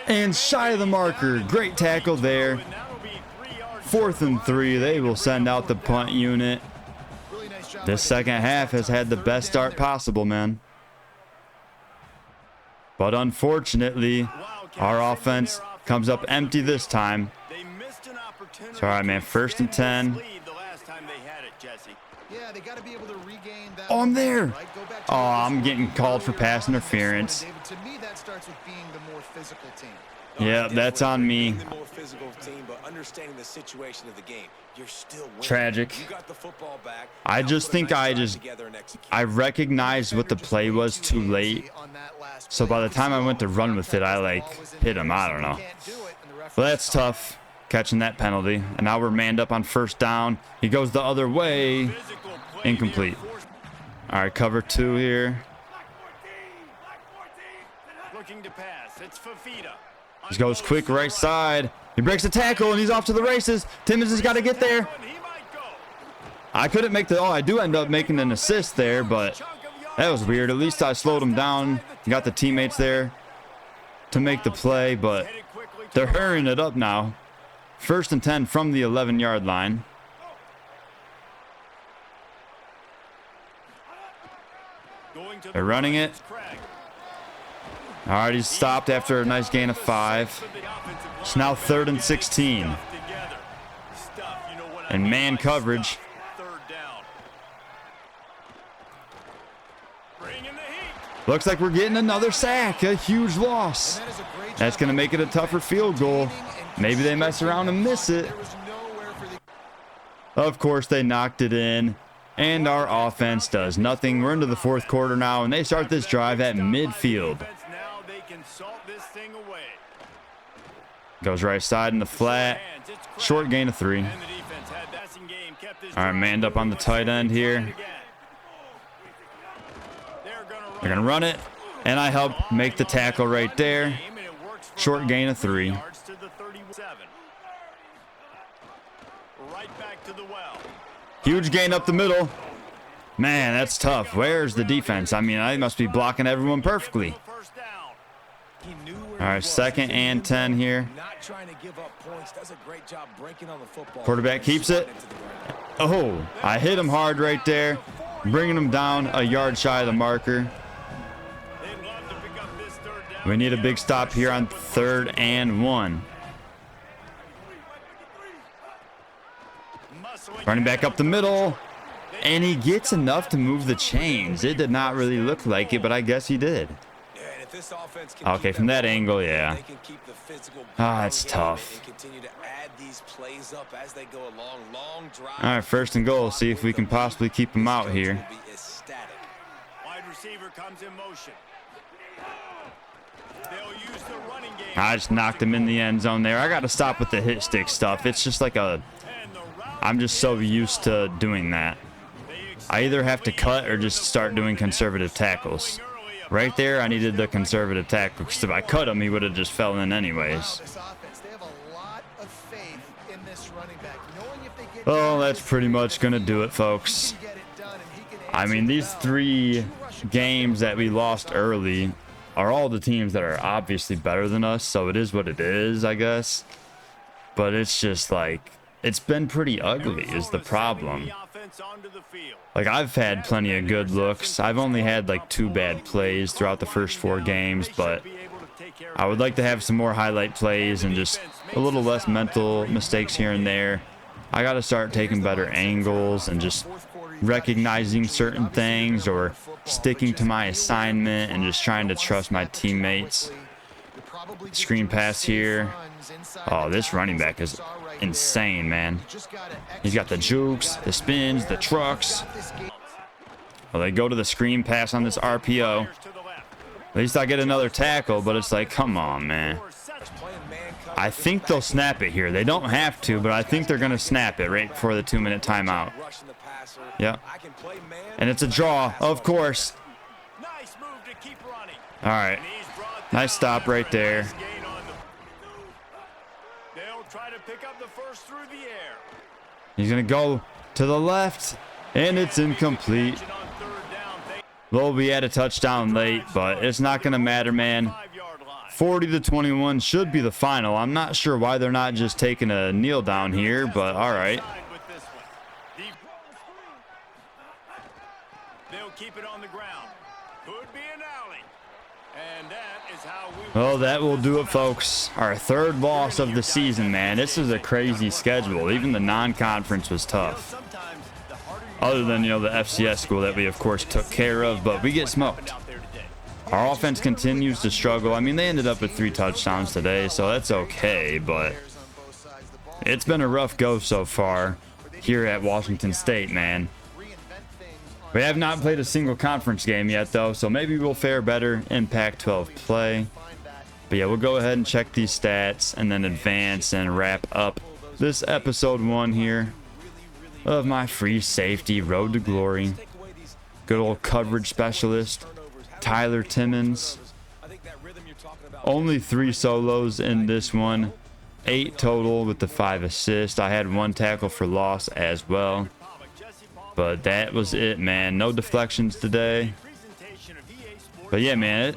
and shy of the marker. Great tackle there. 4th and 3. They will send out the punt unit. This second half has had the best start possible, man. But unfortunately, our offense comes up empty this time. It's all right, man. 1st and 10. Oh, I'm there. Oh, I'm getting called for pass interference. Yeah, that's on me. Tragic. I just think I recognized what the play was too late. So by the time I went to run with it, I like hit him. I don't know. Well, that's tough, catching that penalty. And now we're manned up on 1st down. He goes the other way. Incomplete. All right, cover 2 here. He goes quick right side. He breaks the tackle, and he's off to the races. Timmons has got to get there. I couldn't make the... Oh, I do end up making an assist there, but that was weird. At least I slowed him down. Got the teammates there to make the play, but they're hurrying it up now. 1st and 10 from the 11-yard line. They're running it. All right, he's stopped after a nice gain of 5. It's now 3rd and 16. And man coverage. Looks like we're getting another sack. A huge loss. That's going to make it a tougher field goal. Maybe they mess around and miss it. Of course, they knocked it in. And our offense does nothing. We're into the 4th quarter now, and they start this drive at midfield. Goes right side in the flat. Short gain of 3. All right, manned up on the tight end here. They're going to run it, and I help make the tackle right there. Short gain of 3. Yards to the 37. Right back to the well. Huge gain up the middle. Man, that's tough. Where's the defense? I mean, I must be blocking everyone perfectly. First down. He knew where All he right, was. second and 10 here. Not trying to give up points. Does a great job breaking on the football. Quarterback keeps it. Into the ground. Oh, I hit him hard right there, bringing him down a yard shy of the marker. They'd love to pick up this third down. We need a big stop here on 3rd and 1. Muscling Running back up the middle, and he gets enough to move the chains. It did not really look like it, but I guess he did. Yeah, and if this offense can Okay, keep from that flow, angle, yeah. they can keep the physical Ah, it's going tough. and continue to add these plays up as they go along. Long drive. All right, 1st and goal. See if we can possibly keep him out here. Will be ecstatic. Wide receiver comes in motion. They'll use the running game. I just knocked him in the end zone there. I got to stop with the hit stick stuff. It's just like a... And the route I'm just so used to doing that. I either have to cut or just start doing conservative tackles. Right there, I needed the conservative tackle, because if I cut him, he would have just fell in anyways. This offense, they have a lot of faith in this running back. Knowing if they get Oh, that's pretty much going to do it, folks. get it done and he can I mean, answer these the bell. 3 games that we lost early are all the teams that are obviously better than us, so it is what it is, I guess. But it's just like, it's been pretty ugly is the problem. The offense onto the field. Like, I've had plenty of good looks. I've only had like 2 bad plays throughout the first 4 games, but I would like to have some more highlight plays and just a little less mental mistakes here and there. I got to start taking better angles and just recognizing certain things or sticking to my assignment and just trying to trust my teammates. Screen pass here. Oh, this running back is insane, man. He's got the jukes, the spins, the trucks. Well, they go to the screen pass on this RPO. At least I get another tackle, but it's like, come on, man. I think they'll snap it here. They don't have to, but I think they're going to snap it right before the 2-minute timeout. Rushing the passer. Yep. I can play man. And it's a draw, of course. Nice move to keep running. All right. And he's brought Nice down stop right after a there. nice gain on the- They'll try to pick up the first through the air. He's going to go to the left, and it's incomplete. On third down, Well, we had a touchdown late, but it's not going to matter, man. 5-yard line. 40-21 should be the final. I'm not sure why they're not just taking a kneel down here, but all right. Side with this one. Deep. They'll keep it on the ground. Could be an alley. And that is how we Well, that will do it, folks. Our 3rd loss of the season, man. This is a crazy schedule. Even the non-conference was tough. sometimes the harder you Other than, you know, the FCS school that we, of course, took care of, but we get smoked. out there today. Our offense continues to struggle. I mean, they ended up with 3 touchdowns today, so that's okay, but it's been a rough go so far here at Washington State, man. We have not played a single conference game yet, though, so maybe we'll fare better in Pac-12 play. But yeah, we'll go ahead and check these stats and then advance and wrap up this episode 1 here of my free safety road to glory. Good old coverage specialist, Tyler Timmons. Only 3 solos in this one. 8 total with the 5 assists. I had 1 tackle for loss as well. But that was it, man. No deflections today. But yeah, man,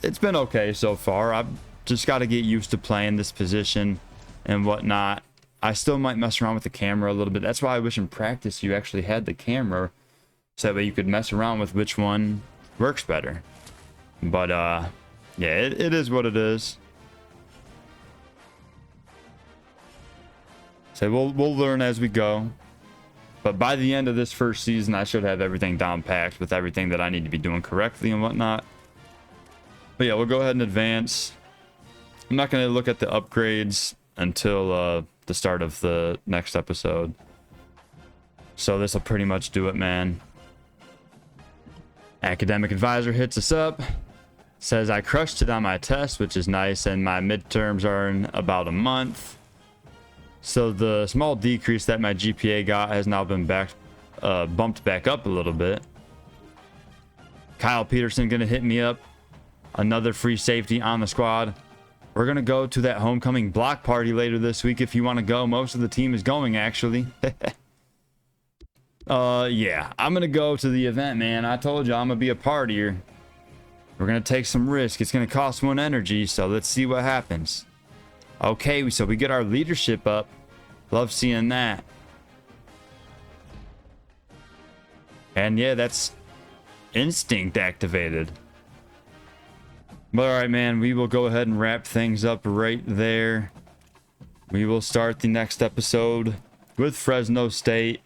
it's been okay so far. I've just got to get used to playing this position and whatnot. I still might mess around with the camera a little bit. That's why I wish in practice you actually had the camera, so that way you could mess around with which one works better. But yeah, it is what it is. So we'll learn as we go. But by the end of this first season, I should have everything down packed with everything that I need to be doing correctly and whatnot. But yeah, we'll go ahead and advance. I'm not going to look at the upgrades until the start of the next episode. So this will pretty much do it, man. Academic advisor hits us up. Says I crushed it on my test, which is nice, and my midterms are in about a month. So the small decrease that my GPA got has now been bumped back up a little bit. Kyle Peterson gonna hit me up. Another free safety on the squad. We're going to go to that homecoming block party later this week if you want to go. Most of the team is going, actually. Yeah, I'm going to go to the event, man. I told you I'm going to be a partier. We're going to take some risk. It's going to cost 1 energy, so let's see what happens. Okay, so we get our leadership up. Love seeing that. And yeah, that's instinct activated. But all right, man, we will go ahead and wrap things up right there. We will start the next episode with Fresno State,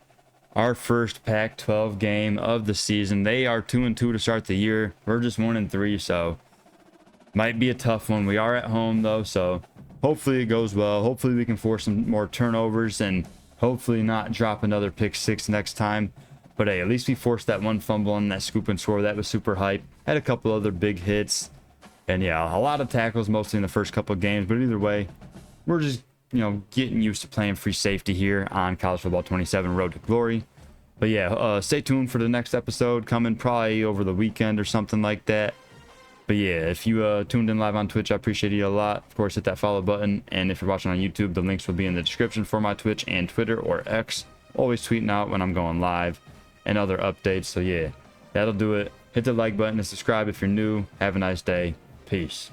our first Pac-12 game of the season. They are 2-2 to start the year. We're just 1-3, so might be a tough one. We are at home though, so hopefully it goes well. Hopefully we can force some more turnovers and hopefully not drop another pick 6 next time. But hey, at least we forced that 1 fumble on that scoop and score. That was super hype. Had a couple other big hits. And yeah, a lot of tackles mostly in the first couple of games. But either way, we're just, you know, getting used to playing free safety here on College Football 27 Road to Glory. But yeah, stay tuned for the next episode coming probably over the weekend or something like that. But yeah, if you tuned in live on Twitch, I appreciate you a lot. Of course, hit that follow button. And if you're watching on YouTube, the links will be in the description for my Twitch and Twitter or X. Always tweeting out when I'm going live and other updates. So yeah, that'll do it. Hit the like button and subscribe if you're new. Have a nice day. Peace.